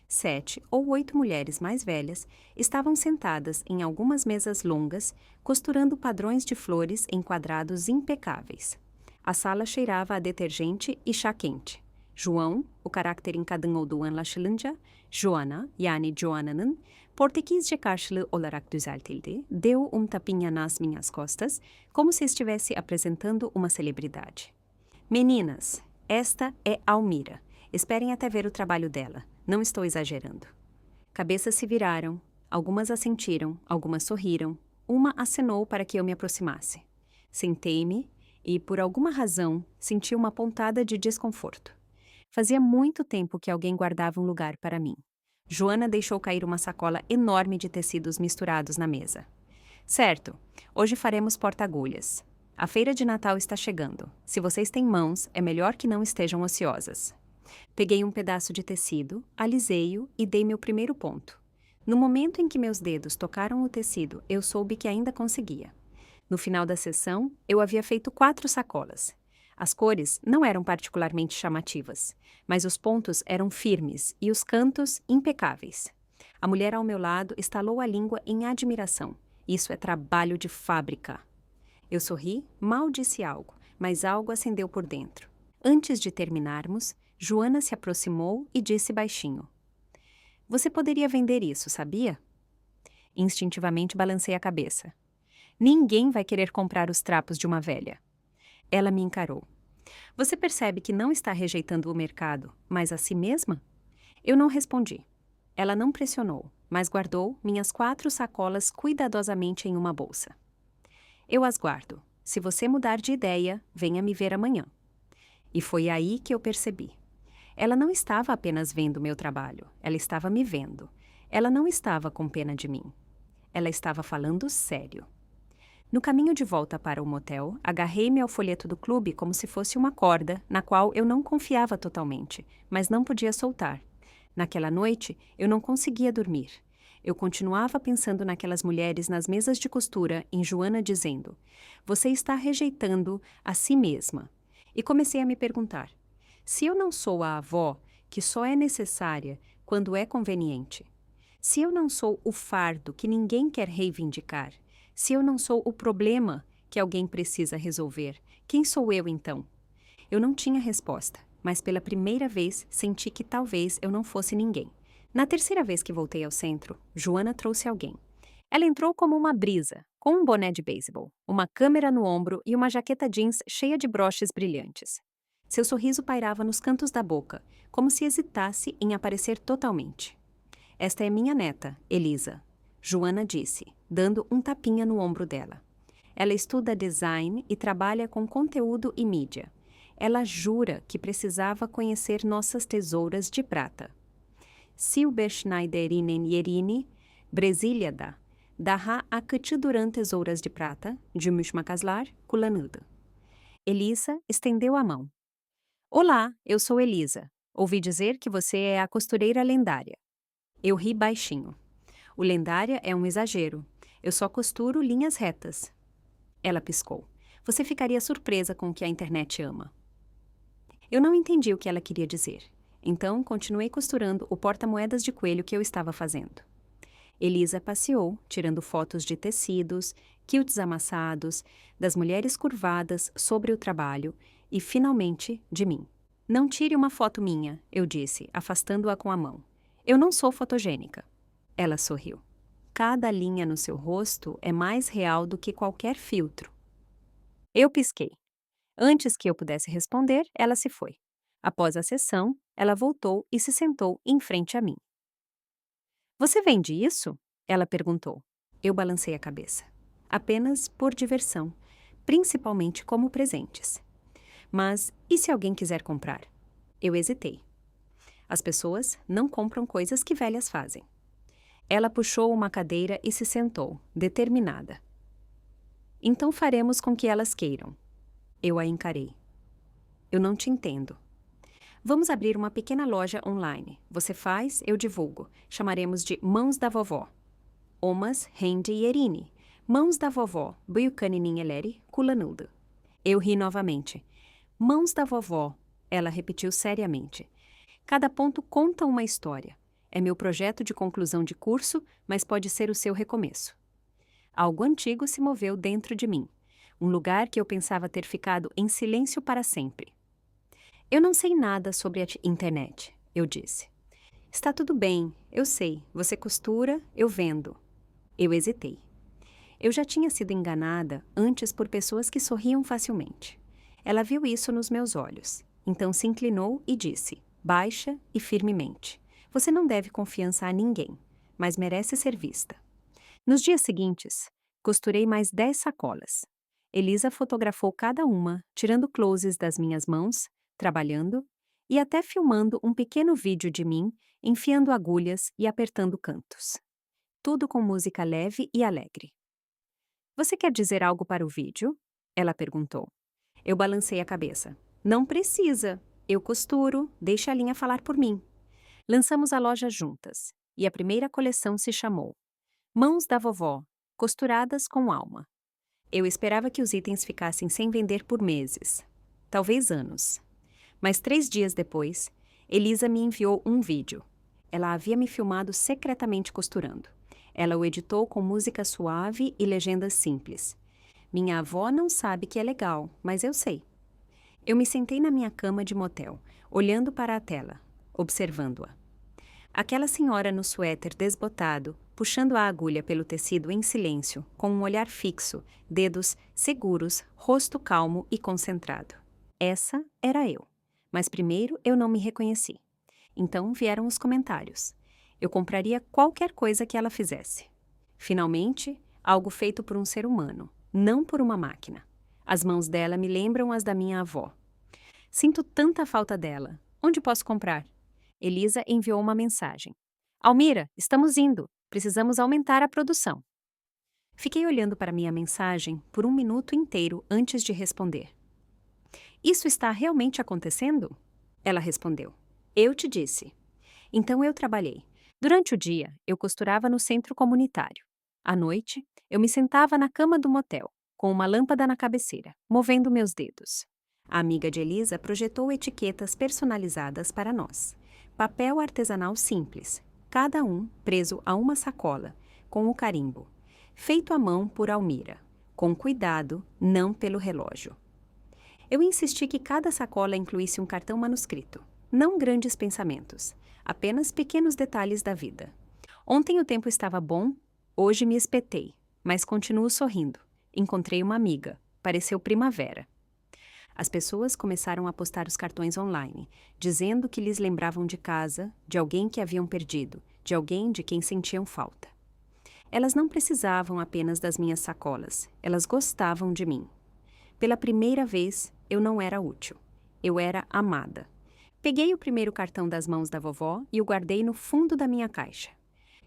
7 ou 8 mulheres mais velhas estavam sentadas em algumas mesas longas, costurando padrões de flores em quadrados impecáveis. A sala cheirava a detergente e chá quente. João, o carácter em kadın anlaşılınca, Joana, yani Joana'nın, Portekizce karşılığı olarak düzeltildi, deu tapinha nas minhas costas, como se estivesse apresentando uma celebridade. Meninas, esta é Almira. Esperem até ver o trabalho dela. Não estou exagerando. Cabeças se viraram, algumas assentiram, algumas sorriram, uma acenou para que eu me aproximasse. Sentei-me e, por alguma razão, senti uma pontada de desconforto. Fazia muito tempo que alguém guardava um lugar para mim. Joana deixou cair uma sacola enorme de tecidos misturados na mesa. Certo, hoje faremos porta-agulhas. A feira de Natal está chegando. Se vocês têm mãos, é melhor que não estejam ociosas. Peguei um pedaço de tecido, alisei-o e dei meu primeiro ponto. No momento em que meus dedos tocaram o tecido, eu soube que ainda conseguia. No final da sessão, eu havia feito 4 sacolas. As cores não eram particularmente chamativas, mas os pontos eram firmes e os cantos impecáveis. A mulher ao meu lado estalou a língua em admiração. Isso é trabalho de fábrica. Eu sorri, mal disse algo, mas algo acendeu por dentro. Antes de terminarmos, Joana se aproximou e disse baixinho: Você poderia vender isso, sabia? Instintivamente balancei a cabeça. Ninguém vai querer comprar os trapos de uma velha. Ela me encarou. Você percebe que não está rejeitando o mercado, mas a si mesma? Eu não respondi. Ela não pressionou, mas guardou minhas 4 sacolas cuidadosamente em uma bolsa. Eu as guardo. Se você mudar de ideia, venha me ver amanhã. E foi aí que eu percebi. Ela não estava apenas vendo meu trabalho, ela estava me vendo. Ela não estava com pena de mim. Ela estava falando sério. No caminho de volta para o motel, agarrei-me ao folheto do clube como se fosse uma corda, na qual eu não confiava totalmente, mas não podia soltar. Naquela noite, eu não conseguia dormir. Eu continuava pensando naquelas mulheres nas mesas de costura, em Joana dizendo: Você está rejeitando a si mesma. E comecei a me perguntar: se eu não sou a avó que só é necessária quando é conveniente, se eu não sou o fardo que ninguém quer reivindicar, se eu não sou o problema que alguém precisa resolver, quem sou eu então? Eu não tinha resposta, mas pela primeira vez senti que talvez eu não fosse ninguém. Na terceira vez que voltei ao centro, Joana trouxe alguém. Ela entrou como uma brisa, com um boné de beisebol, uma câmera no ombro e uma jaqueta jeans cheia de broches brilhantes. Seu sorriso pairava nos cantos da boca, como se hesitasse em aparecer totalmente. Esta é minha neta, Elisa, Joana disse, dando um tapinha no ombro dela. Ela estuda design e trabalha com conteúdo e mídia. Ela jura que precisava conhecer nossas tesouras de prata. Silberschneiderinen Yerini, Brasíliada, daha akıcı duran tesouras de prata, gümüş makaslar, kullanıldı. Elisa estendeu a mão. Olá, eu sou Elisa. Ouvi dizer que você é a costureira lendária. Eu ri baixinho. O lendária é um exagero. Eu só costuro linhas retas. Ela piscou. Você ficaria surpresa com o que a internet ama. Eu não entendi o que ela queria dizer. Então, continuei costurando o porta-moedas de coelho que eu estava fazendo. Elisa passeou, tirando fotos de tecidos, quilts amassados, das mulheres curvadas sobre o trabalho e, finalmente, de mim. Não tire uma foto minha, eu disse, afastando-a com a mão. Eu não sou fotogênica. Ela sorriu. Cada linha no seu rosto é mais real do que qualquer filtro. Eu pisquei. Antes que eu pudesse responder, ela se foi. Após a sessão, ela voltou e se sentou em frente a mim. Você vende isso? Ela perguntou. Eu balancei a cabeça. Apenas por diversão, principalmente como presentes. Mas e se alguém quiser comprar? Eu hesitei. As pessoas não compram coisas que velhas fazem. Ela puxou uma cadeira e se sentou, determinada. Então faremos com que elas queiram. Eu a encarei. Eu não te entendo. Vamos abrir uma pequena loja online. Você faz, eu divulgo. Chamaremos de Mãos da Vovó. Omas Hendi Yerini. Mãos da Vovó. Buyukaninin Eleri Kullanıldı. Eu ri novamente. Mãos da Vovó. Ela repetiu seriamente. Cada ponto conta uma história. É meu projeto de conclusão de curso, mas pode ser o seu recomeço. Algo antigo se moveu dentro de mim. Um lugar que eu pensava ter ficado em silêncio para sempre. Eu não sei nada sobre a internet, eu disse. Está tudo bem, eu sei. Você costura, eu vendo. Eu hesitei. Eu já tinha sido enganada antes por pessoas que sorriam facilmente. Ela viu isso nos meus olhos. Então se inclinou e disse, baixa e firmemente. Você não deve confiança a ninguém, mas merece ser vista. Nos dias seguintes, costurei mais 10 sacolas. Elisa fotografou cada uma, tirando closes das minhas mãos, trabalhando e até filmando um pequeno vídeo de mim, enfiando agulhas e apertando cantos. Tudo com música leve e alegre. Você quer dizer algo para o vídeo? Ela perguntou. Eu balancei a cabeça. Não precisa. Eu costuro, deixa a linha falar por mim. Lançamos a loja juntas, e a primeira coleção se chamou Mãos da Vovó, costuradas com alma. Eu esperava que os itens ficassem sem vender por meses, talvez anos. Mas 3 dias depois, Elisa me enviou um vídeo. Ela havia me filmado secretamente costurando. Ela o editou com música suave e legendas simples. Minha avó não sabe que é legal, mas eu sei. Eu me sentei na minha cama de motel, olhando para a tela, observando-a. Aquela senhora no suéter desbotado, puxando a agulha pelo tecido em silêncio, com um olhar fixo, dedos seguros, rosto calmo e concentrado. Essa era eu. Mas primeiro eu não me reconheci. Então vieram os comentários. Eu compraria qualquer coisa que ela fizesse. Finalmente, algo feito por um ser humano, não por uma máquina. As mãos dela me lembram as da minha avó. Sinto tanta falta dela. Onde posso comprar? Elisa enviou uma mensagem. Almira, estamos indo. Precisamos aumentar a produção. Fiquei olhando para minha mensagem por 1 minuto inteiro antes de responder. Isso está realmente acontecendo? Ela respondeu. Eu te disse. Então eu trabalhei. Durante o dia, eu costurava no centro comunitário. À noite, eu me sentava na cama do motel, com uma lâmpada na cabeceira, movendo meus dedos. A amiga de Elisa projetou etiquetas personalizadas para nós. Papel artesanal simples, cada um preso a uma sacola, com o carimbo. Feito à mão por Almira, com cuidado, não pelo relógio. Eu insisti que cada sacola incluísse um cartão manuscrito. Não grandes pensamentos, apenas pequenos detalhes da vida. Ontem o tempo estava bom, hoje me espetei, mas continuo sorrindo. Encontrei uma amiga, pareceu primavera. As pessoas começaram a postar os cartões online, dizendo que lhes lembravam de casa, de alguém que haviam perdido, de alguém de quem sentiam falta. Elas não precisavam apenas das minhas sacolas, elas gostavam de mim. Pela primeira vez, eu não era útil. Eu era amada. Peguei o primeiro cartão das mãos da vovó e o guardei no fundo da minha caixa.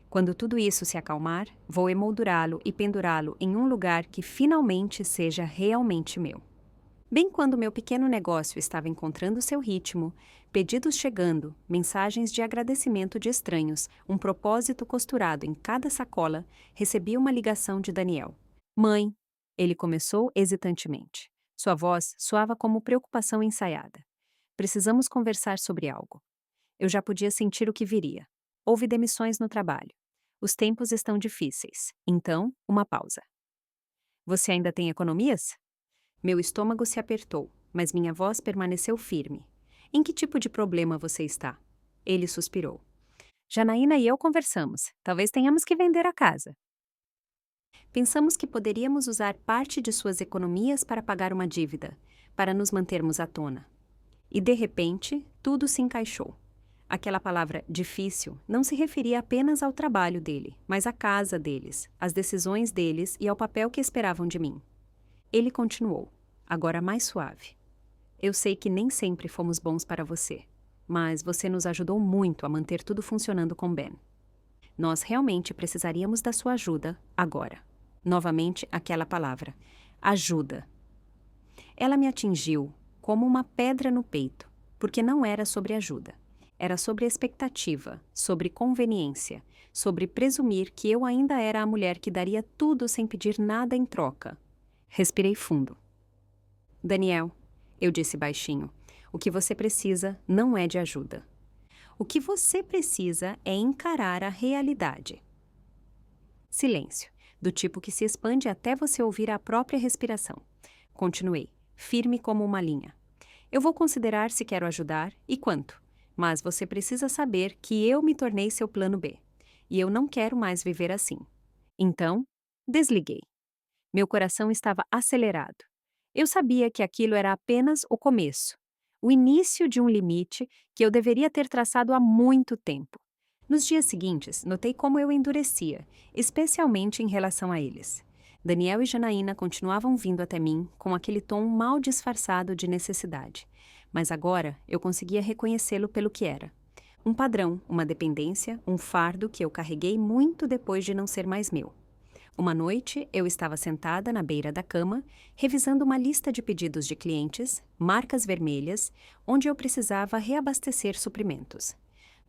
Quando tudo isso se acalmar, vou emoldurá-lo e pendurá-lo em um lugar que finalmente seja realmente meu. Bem quando meu pequeno negócio estava encontrando seu ritmo, pedidos chegando, mensagens de agradecimento de estranhos, um propósito costurado em cada sacola, recebi uma ligação de Daniel. Mãe, ele começou hesitantemente. Sua voz soava como preocupação ensaiada. Precisamos conversar sobre algo. Eu já podia sentir o que viria. Houve demissões no trabalho. Os tempos estão difíceis. Então, uma pausa. Você ainda tem economias? Meu estômago se apertou, mas minha voz permaneceu firme. Em que tipo de problema você está? Ele suspirou. Janaína e eu conversamos. Talvez tenhamos que vender a casa. Pensamos que poderíamos usar parte de suas economias para pagar uma dívida, para nos mantermos à tona. E, de repente, tudo se encaixou. Aquela palavra difícil não se referia apenas ao trabalho dele, mas à casa deles, às decisões deles e ao papel que esperavam de mim. Ele continuou, agora mais suave. Eu sei que nem sempre fomos bons para você, mas você nos ajudou muito a manter tudo funcionando com Ben. Nós realmente precisaríamos da sua ajuda agora. Novamente aquela palavra, ajuda. Ela me atingiu como uma pedra no peito, porque não era sobre ajuda. Era sobre expectativa, sobre conveniência, sobre presumir que eu ainda era a mulher que daria tudo sem pedir nada em troca. Respirei fundo. Daniel, eu disse baixinho, o que você precisa não é de ajuda. O que você precisa é encarar a realidade. Silêncio, do tipo que se expande até você ouvir a própria respiração. Continuei, firme como uma linha. Eu vou considerar se quero ajudar e quanto, mas você precisa saber que eu me tornei seu plano B. E eu não quero mais viver assim. Então, desliguei. Meu coração estava acelerado. Eu sabia que aquilo era apenas o começo, o início de um limite que eu deveria ter traçado há muito tempo. Nos dias seguintes, notei como eu endurecia, especialmente em relação a eles. Daniel e Janaína continuavam vindo até mim com aquele tom mal disfarçado de necessidade, mas agora eu conseguia reconhecê-lo pelo que era. Um padrão, uma dependência, um fardo que eu carreguei muito depois de não ser mais meu. Uma noite, eu estava sentada na beira da cama, revisando uma lista de pedidos de clientes, marcas vermelhas, onde eu precisava reabastecer suprimentos.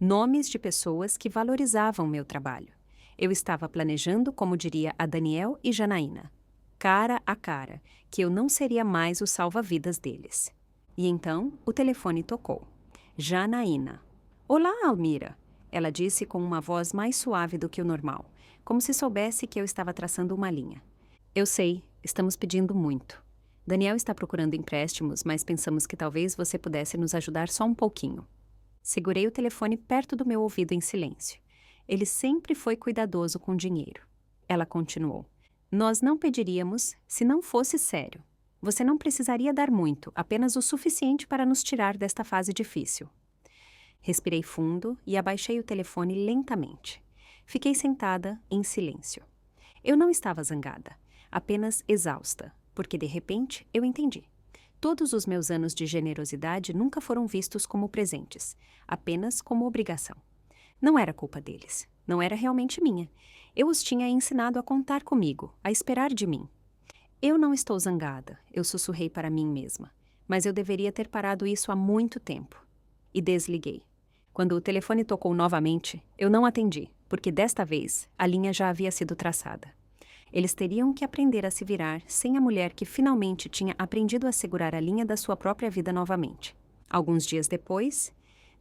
Nomes de pessoas que valorizavam meu trabalho. Eu estava planejando, como diria a Daniel e Janaína, cara a cara, que eu não seria mais o salva-vidas deles. E então, o telefone tocou. Janaína. Olá, Almira, ela disse com uma voz mais suave do que o normal, como se soubesse que eu estava traçando uma linha. Eu sei, estamos pedindo muito. Daniel está procurando empréstimos, mas pensamos que talvez você pudesse nos ajudar só um pouquinho. Segurei o telefone perto do meu ouvido em silêncio. Ele sempre foi cuidadoso com dinheiro. Ela continuou. Nós não pediríamos se não fosse sério. Você não precisaria dar muito, apenas o suficiente para nos tirar desta fase difícil. Respirei fundo e abaixei o telefone lentamente. Fiquei sentada, em silêncio. Eu não estava zangada, apenas exausta, porque de repente eu entendi. Todos os meus anos de generosidade nunca foram vistos como presentes, apenas como obrigação. Não era culpa deles, não era realmente minha. Eu os tinha ensinado a contar comigo, a esperar de mim. Eu não estou zangada, eu sussurrei para mim mesma, mas eu deveria ter parado isso há muito tempo. E desliguei. Quando o telefone tocou novamente, eu não atendi, porque desta vez a linha já havia sido traçada. Eles teriam que aprender a se virar sem a mulher que finalmente tinha aprendido a segurar a linha da sua própria vida novamente. Alguns dias depois,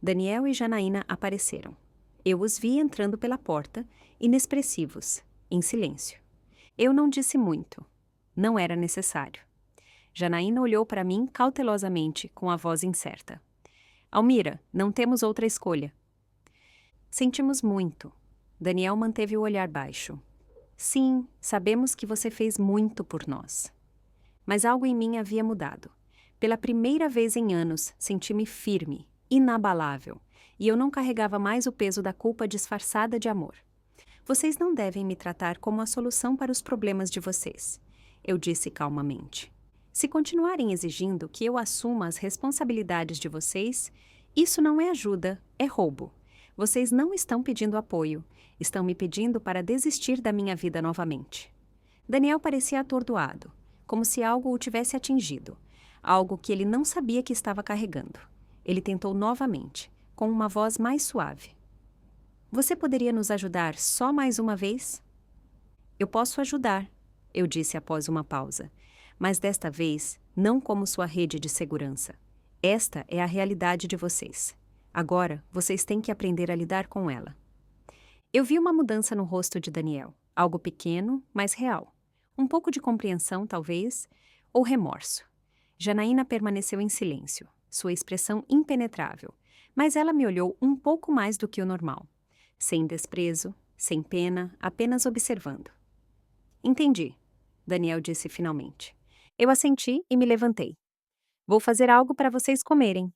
Daniel e Janaína apareceram. Eu os vi entrando pela porta, inexpressivos, em silêncio. Eu não disse muito. Não era necessário. Janaína olhou para mim cautelosamente, com a voz incerta. Almira, não temos outra escolha. Sentimos muito. Daniel manteve o olhar baixo. Sim, sabemos que você fez muito por nós. Mas algo em mim havia mudado. Pela primeira vez em anos, senti-me firme, inabalável, e eu não carregava mais o peso da culpa disfarçada de amor. Vocês não devem me tratar como a solução para os problemas de vocês, eu disse calmamente. Se continuarem exigindo que eu assuma as responsabilidades de vocês, isso não é ajuda, é roubo. Vocês não estão pedindo apoio, estão me pedindo para desistir da minha vida novamente. Daniel parecia atordoado, como se algo o tivesse atingido, algo que ele não sabia que estava carregando. Ele tentou novamente, com uma voz mais suave. Você poderia nos ajudar só mais uma vez? Eu posso ajudar, eu disse após uma pausa, mas desta vez não como sua rede de segurança. Esta é a realidade de vocês. Agora, vocês têm que aprender a lidar com ela. Eu vi uma mudança no rosto de Daniel, algo pequeno, mas real. Um pouco de compreensão, talvez, ou remorso. Janaína permaneceu em silêncio, sua expressão impenetrável, mas ela me olhou um pouco mais do que o normal. Sem desprezo, sem pena, apenas observando. Entendi, Daniel disse finalmente. Eu assenti e me levantei. Vou fazer algo para vocês comerem.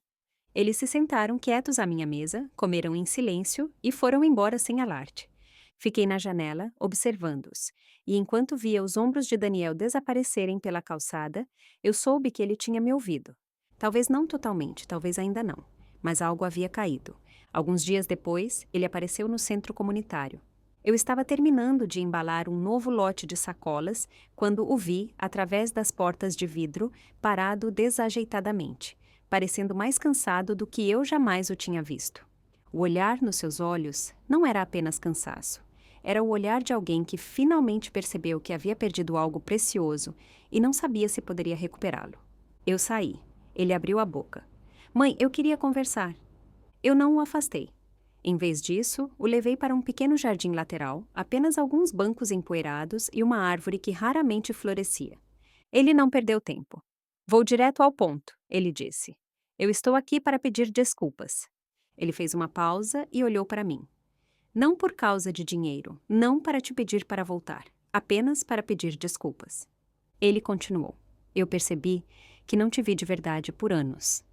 Eles se sentaram quietos à minha mesa, comeram em silêncio e foram embora sem alarde. Fiquei na janela, observando-os, e enquanto via os ombros de Daniel desaparecerem pela calçada, eu soube que ele tinha me ouvido. Talvez não totalmente, talvez ainda não, mas algo havia caído. Alguns dias depois, ele apareceu no centro comunitário. Eu estava terminando de embalar um novo lote de sacolas quando o vi, através das portas de vidro, parado desajeitadamente, parecendo mais cansado do que eu jamais o tinha visto. O olhar nos seus olhos não era apenas cansaço. Era o olhar de alguém que finalmente percebeu que havia perdido algo precioso e não sabia se poderia recuperá-lo. Eu saí. Ele abriu a boca. Mãe, eu queria conversar. Eu não o afastei. Em vez disso, o levei para um pequeno jardim lateral, apenas alguns bancos empoeirados e uma árvore que raramente florescia. Ele não perdeu tempo. Vou direto ao ponto, ele disse. Eu estou aqui para pedir desculpas. Ele fez uma pausa e olhou para mim. Não por causa de dinheiro, não para te pedir para voltar, apenas para pedir desculpas. Ele continuou. Eu percebi que não te vi de verdade por anos.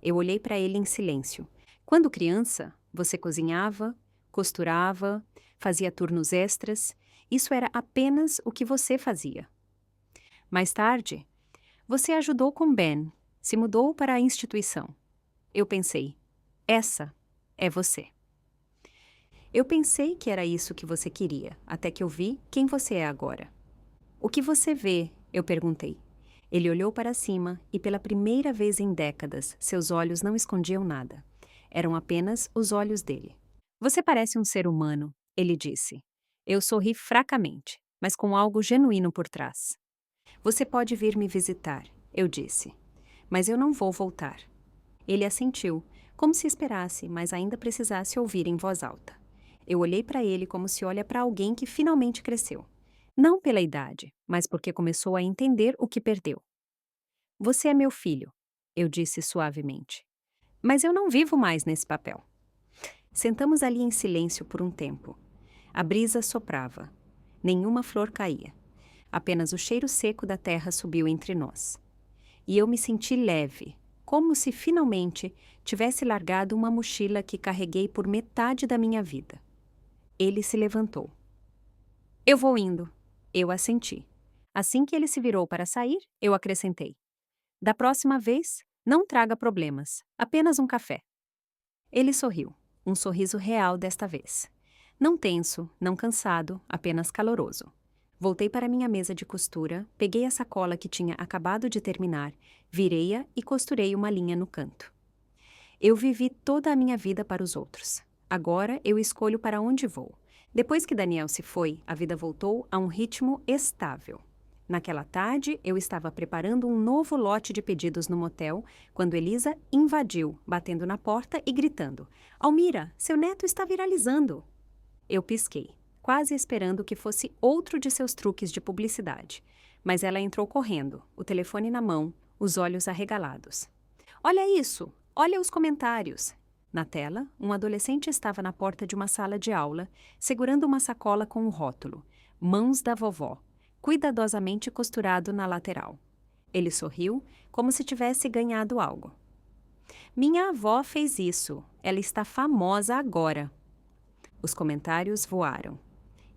Eu olhei para ele em silêncio. Quando criança, você cozinhava, costurava, fazia turnos extras. Isso era apenas o que você fazia. Mais tarde, você ajudou com Ben, se mudou para a instituição. Eu pensei, essa é você. Eu pensei que era isso que você queria, até que eu vi quem você é agora. O que você vê? Eu perguntei. Ele olhou para cima e pela primeira vez em décadas, seus olhos não escondiam nada. Eram apenas os olhos dele. Você parece um ser humano, ele disse. Eu sorri fracamente, mas com algo genuíno por trás. Você pode vir me visitar, eu disse. Mas eu não vou voltar. Ele assentiu, como se esperasse, mas ainda precisasse ouvir em voz alta. Eu olhei para ele como se olha para alguém que finalmente cresceu. Não pela idade, mas porque começou a entender o que perdeu. Você é meu filho, eu disse suavemente. Mas eu não vivo mais nesse papel. Sentamos ali em silêncio por um tempo. A brisa soprava. Nenhuma flor caía. Apenas o cheiro seco da terra subiu entre nós. E eu me senti leve, como se finalmente tivesse largado uma mochila que carreguei por metade da minha vida. Ele se levantou. Eu vou indo. Eu assenti. Assim que ele se virou para sair, eu acrescentei. Da próxima vez, não traga problemas, apenas um café. Ele sorriu, um sorriso real desta vez. Não tenso, não cansado, apenas caloroso. Voltei para minha mesa de costura, peguei a sacola que tinha acabado de terminar, virei-a e costurei uma linha no canto. Eu vivi toda a minha vida para os outros. Agora eu escolho para onde vou. Depois que Daniel se foi, a vida voltou a um ritmo estável. Naquela tarde, eu estava preparando um novo lote de pedidos no motel quando Elisa invadiu, batendo na porta e gritando: Almira, seu neto está viralizando! Eu pisquei, quase esperando que fosse outro de seus truques de publicidade. Mas ela entrou correndo, o telefone na mão, os olhos arregalados. Olha isso! Olha os comentários! Na tela, um adolescente estava na porta de uma sala de aula, segurando uma sacola com um rótulo: Mãos da vovó, cuidadosamente costurado na lateral. Ele sorriu, como se tivesse ganhado algo. Minha avó fez isso. Ela está famosa agora. Os comentários voaram.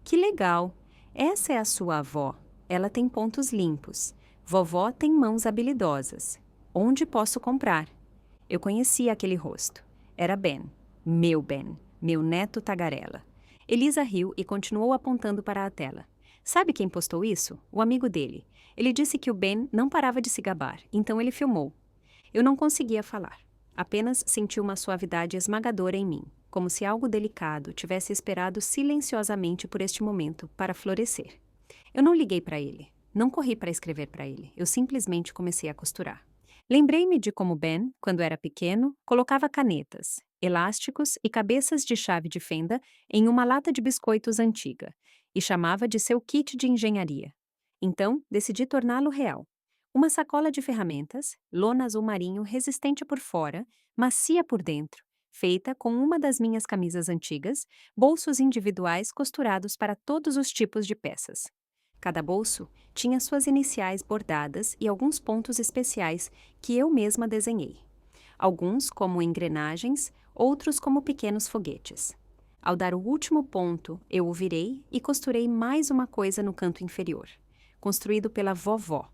Que legal! Essa é a sua avó. Ela tem pontos limpos. Vovó tem mãos habilidosas. Onde posso comprar? Eu conhecia aquele rosto. Era Ben, meu neto tagarela. Elisa riu e continuou apontando para a tela. Sabe quem postou isso? O amigo dele. Ele disse que o Ben não parava de se gabar, então ele filmou. Eu não conseguia falar. Apenas senti uma suavidade esmagadora em mim, como se algo delicado tivesse esperado silenciosamente por este momento para florescer. Eu não liguei para ele. Não corri para escrever para ele. Eu simplesmente comecei a costurar. Lembrei-me de como Ben, quando era pequeno, colocava canetas, elásticos e cabeças de chave de fenda em uma lata de biscoitos antiga e chamava de seu kit de engenharia. Então, decidi torná-lo real. Uma sacola de ferramentas, lona azul marinho resistente por fora, macia por dentro, feita com uma das minhas camisas antigas, bolsos individuais costurados para todos os tipos de peças. Cada bolso tinha suas iniciais bordadas e alguns pontos especiais que eu mesma desenhei. Alguns como engrenagens, outros como pequenos foguetes. Ao dar o último ponto, eu o virei e costurei mais uma coisa no canto inferior, construído pela vovó.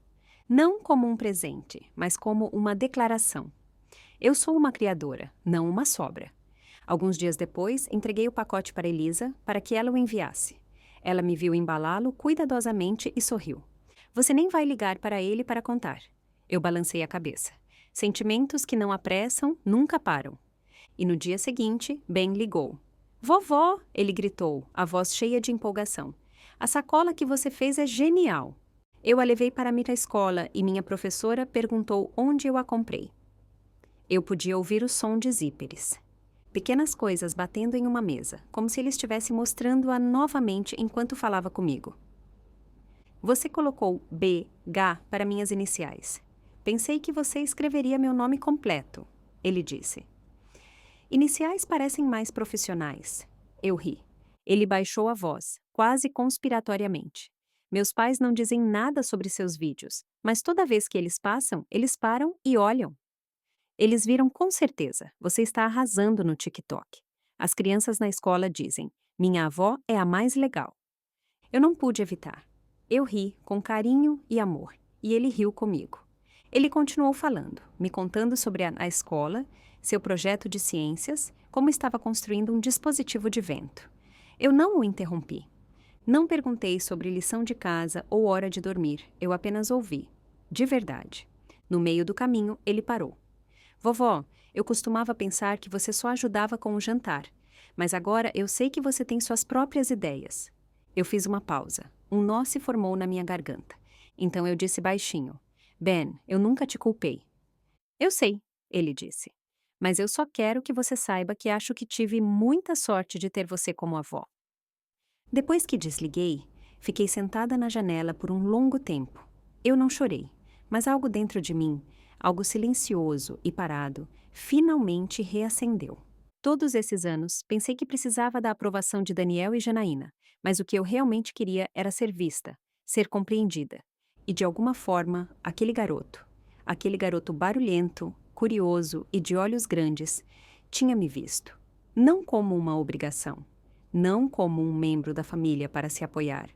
Não como um presente, mas como uma declaração. Eu sou uma criadora, não uma sobra. Alguns dias depois, entreguei o pacote para Elisa para que ela o enviasse. Ela me viu embalá-lo cuidadosamente e sorriu. Você nem vai ligar para ele para contar. Eu balancei a cabeça. Sentimentos que não apressam nunca param. E no dia seguinte, Ben ligou. Vovó, ele gritou, a voz cheia de empolgação. A sacola que você fez é genial. Eu a levei para ir à escola e minha professora perguntou onde eu a comprei. Eu podia ouvir o som de zíperes. Pequenas coisas batendo em uma mesa, como se ele estivesse mostrando-a novamente enquanto falava comigo. Você colocou BH para minhas iniciais. Pensei que você escreveria meu nome completo, ele disse. Iniciais parecem mais profissionais. Eu ri. Ele baixou a voz, quase conspiratoriamente. Meus pais não dizem nada sobre seus vídeos, mas toda vez que eles passam, eles param e olham. Eles viram com certeza, você está arrasando no TikTok. As crianças na escola dizem, minha avó é a mais legal. Eu não pude evitar. Eu ri com carinho e amor, e ele riu comigo. Ele continuou falando, me contando sobre a escola, seu projeto de ciências, como estava construindo um dispositivo de vento. Eu não o interrompi. Não perguntei sobre lição de casa ou hora de dormir, eu apenas ouvi. De verdade. No meio do caminho, ele parou. Vovó, eu costumava pensar que você só ajudava com o jantar, mas agora eu sei que você tem suas próprias ideias. Eu fiz uma pausa. Um nó se formou na minha garganta. Então eu disse baixinho, Ben, eu nunca te culpei. Eu sei, ele disse, mas eu só quero que você saiba que acho que tive muita sorte de ter você como avó. Depois que desliguei, fiquei sentada na janela por um longo tempo. Eu não chorei, mas algo dentro de mim, algo silencioso e parado, finalmente reacendeu. Todos esses anos, pensei que precisava da aprovação de Daniel e Janaína, mas o que eu realmente queria era ser vista, ser compreendida. E de alguma forma, aquele garoto barulhento, curioso e de olhos grandes, tinha me visto. Não como uma obrigação, não como um membro da família para se apoiar.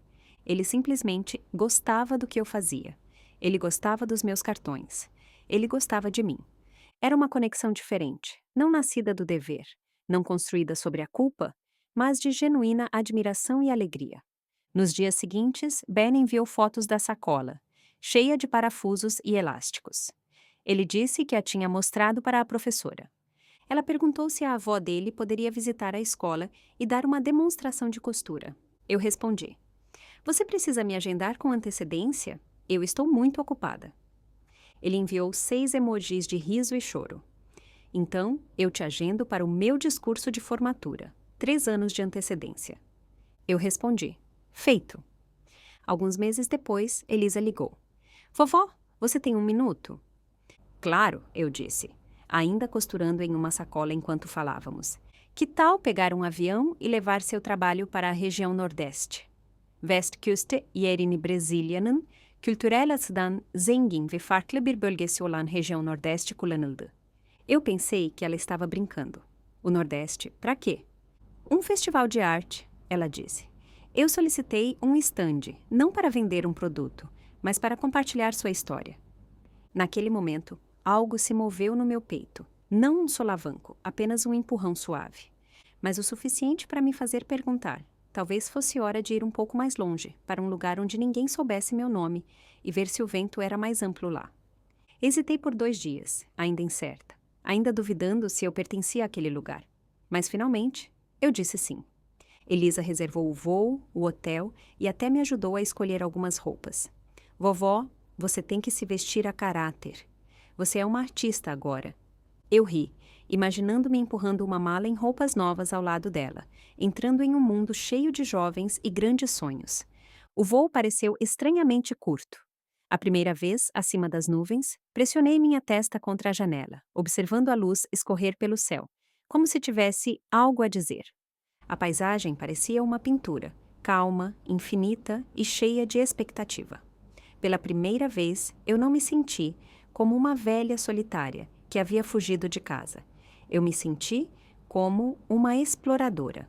Ele simplesmente gostava do que eu fazia. Ele gostava dos meus cartões. Ele gostava de mim. Era uma conexão diferente, não nascida do dever, não construída sobre a culpa, mas de genuína admiração e alegria. Nos dias seguintes, Ben enviou fotos da sacola, cheia de parafusos e elásticos. Ele disse que a tinha mostrado para a professora. Ela perguntou se a avó dele poderia visitar a escola e dar uma demonstração de costura. Eu respondi: Você precisa me agendar com antecedência? Eu estou muito ocupada. Ele enviou 6 emojis de riso e choro. Então, eu te agendo para o meu discurso de formatura. 3 anos de antecedência. Eu respondi: Feito. Alguns meses depois, Elisa ligou. Vovó, você tem 1 minuto? Claro, eu disse, ainda costurando em uma sacola enquanto falávamos. Que tal pegar um avião e levar seu trabalho para a região Nordeste? Västkusten ger in i Brasilien, kulturella sidan zengin vi farklı bir bölgesi olan região Nordeste kullanıldı. Eu pensei que ela estava brincando. O Nordeste, para quê? Um festival de arte, ela disse. Eu solicitei um estande, não para vender um produto, mas para compartilhar sua história. Naquele momento, algo se moveu no meu peito. Não um solavanco, apenas um empurrão suave. Mas o suficiente para me fazer perguntar. Talvez fosse hora de ir um pouco mais longe, para um lugar onde ninguém soubesse meu nome, e ver se o vento era mais amplo lá. Hesitei por 2 dias, ainda incerta, ainda duvidando se eu pertencia àquele lugar. Mas, finalmente, eu disse sim. Elisa reservou o voo, o hotel e até me ajudou a escolher algumas roupas. Vovó, você tem que se vestir a caráter. Você é uma artista agora. Eu ri, imaginando-me empurrando uma mala em roupas novas ao lado dela, entrando em um mundo cheio de jovens e grandes sonhos. O voo pareceu estranhamente curto. A primeira vez, acima das nuvens, pressionei minha testa contra a janela, observando a luz escorrer pelo céu, como se tivesse algo a dizer. A paisagem parecia uma pintura, calma, infinita e cheia de expectativa. Pela primeira vez, eu não me senti como uma velha solitária que havia fugido de casa. Eu me senti como uma exploradora.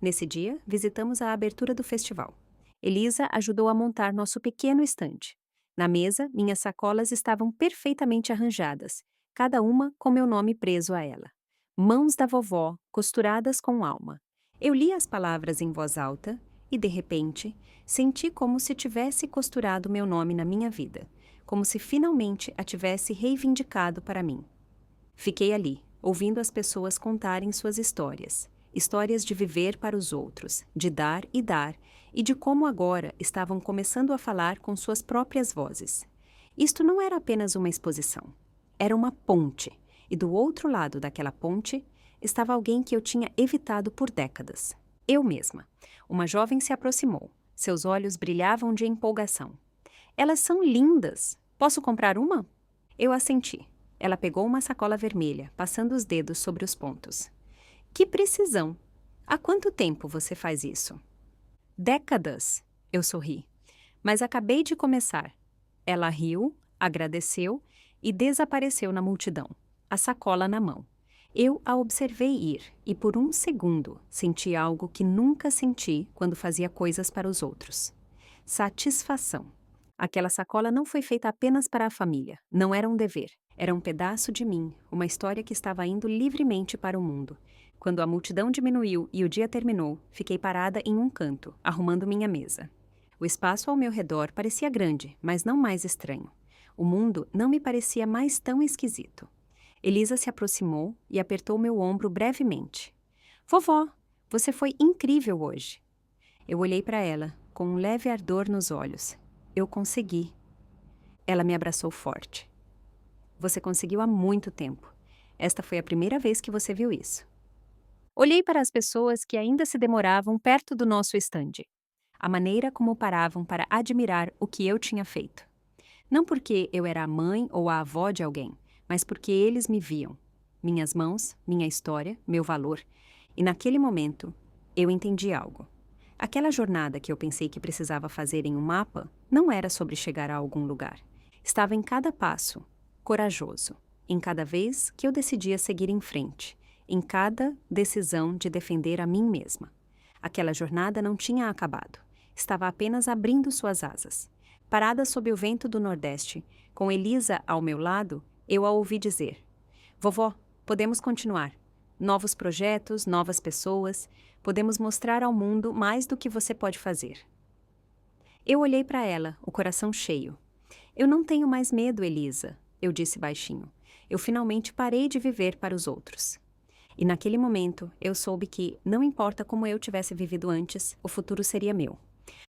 Nesse dia, visitamos a abertura do festival. Elisa ajudou a montar nosso pequeno estande. Na mesa, minhas sacolas estavam perfeitamente arranjadas, cada uma com meu nome preso a ela. Mãos da vovó, costuradas com alma. Eu li as palavras em voz alta e, de repente, senti como se tivesse costurado meu nome na minha vida, como se finalmente a tivesse reivindicado para mim. Fiquei ali, ouvindo as pessoas contarem suas histórias, histórias de viver para os outros, de dar, e de como agora estavam começando a falar com suas próprias vozes. Isto não era apenas uma exposição, era uma ponte, e do outro lado daquela ponte estava alguém que eu tinha evitado por décadas. Eu mesma. Uma jovem se aproximou. Seus olhos brilhavam de empolgação. Elas são lindas. Posso comprar uma? Eu assenti. Ela pegou uma sacola vermelha, passando os dedos sobre os pontos. Que precisão! Há quanto tempo você faz isso? Décadas, eu sorri. Mas acabei de começar. Ela riu, agradeceu e desapareceu na multidão, a sacola na mão. Eu a observei ir e, por um segundo, senti algo que nunca senti quando fazia coisas para os outros. Satisfação. Aquela sacola não foi feita apenas para a família, não era um dever. Era um pedaço de mim, uma história que estava indo livremente para o mundo. Quando a multidão diminuiu e o dia terminou, fiquei parada em um canto, arrumando minha mesa. O espaço ao meu redor parecia grande, mas não mais estranho. O mundo não me parecia mais tão esquisito. Elisa se aproximou e apertou meu ombro brevemente. Vovó, você foi incrível hoje. Eu olhei para ela, com um leve ardor nos olhos. Eu consegui. Ela me abraçou forte. Você conseguiu há muito tempo. Esta foi a primeira vez que você viu isso. Olhei para as pessoas que ainda se demoravam perto do nosso estande. A maneira como paravam para admirar o que eu tinha feito. Não porque eu era a mãe ou a avó de alguém, mas porque eles me viam. Minhas mãos, minha história, meu valor. E naquele momento, eu entendi algo. Aquela jornada que eu pensei que precisava fazer em um mapa não era sobre chegar a algum lugar. Estava em cada passo, corajoso, em cada vez que eu decidia seguir em frente, em cada decisão de defender a mim mesma. Aquela jornada não tinha acabado. Estava apenas abrindo suas asas. Parada sob o vento do Nordeste, com Elisa ao meu lado, eu a ouvi dizer: Vovó, podemos continuar. Novos projetos, novas pessoas. Podemos mostrar ao mundo mais do que você pode fazer. Eu olhei para ela, o coração cheio. Eu não tenho mais medo, Elisa, eu disse baixinho. Eu finalmente parei de viver para os outros. E naquele momento, eu soube que, não importa como eu tivesse vivido antes, o futuro seria meu.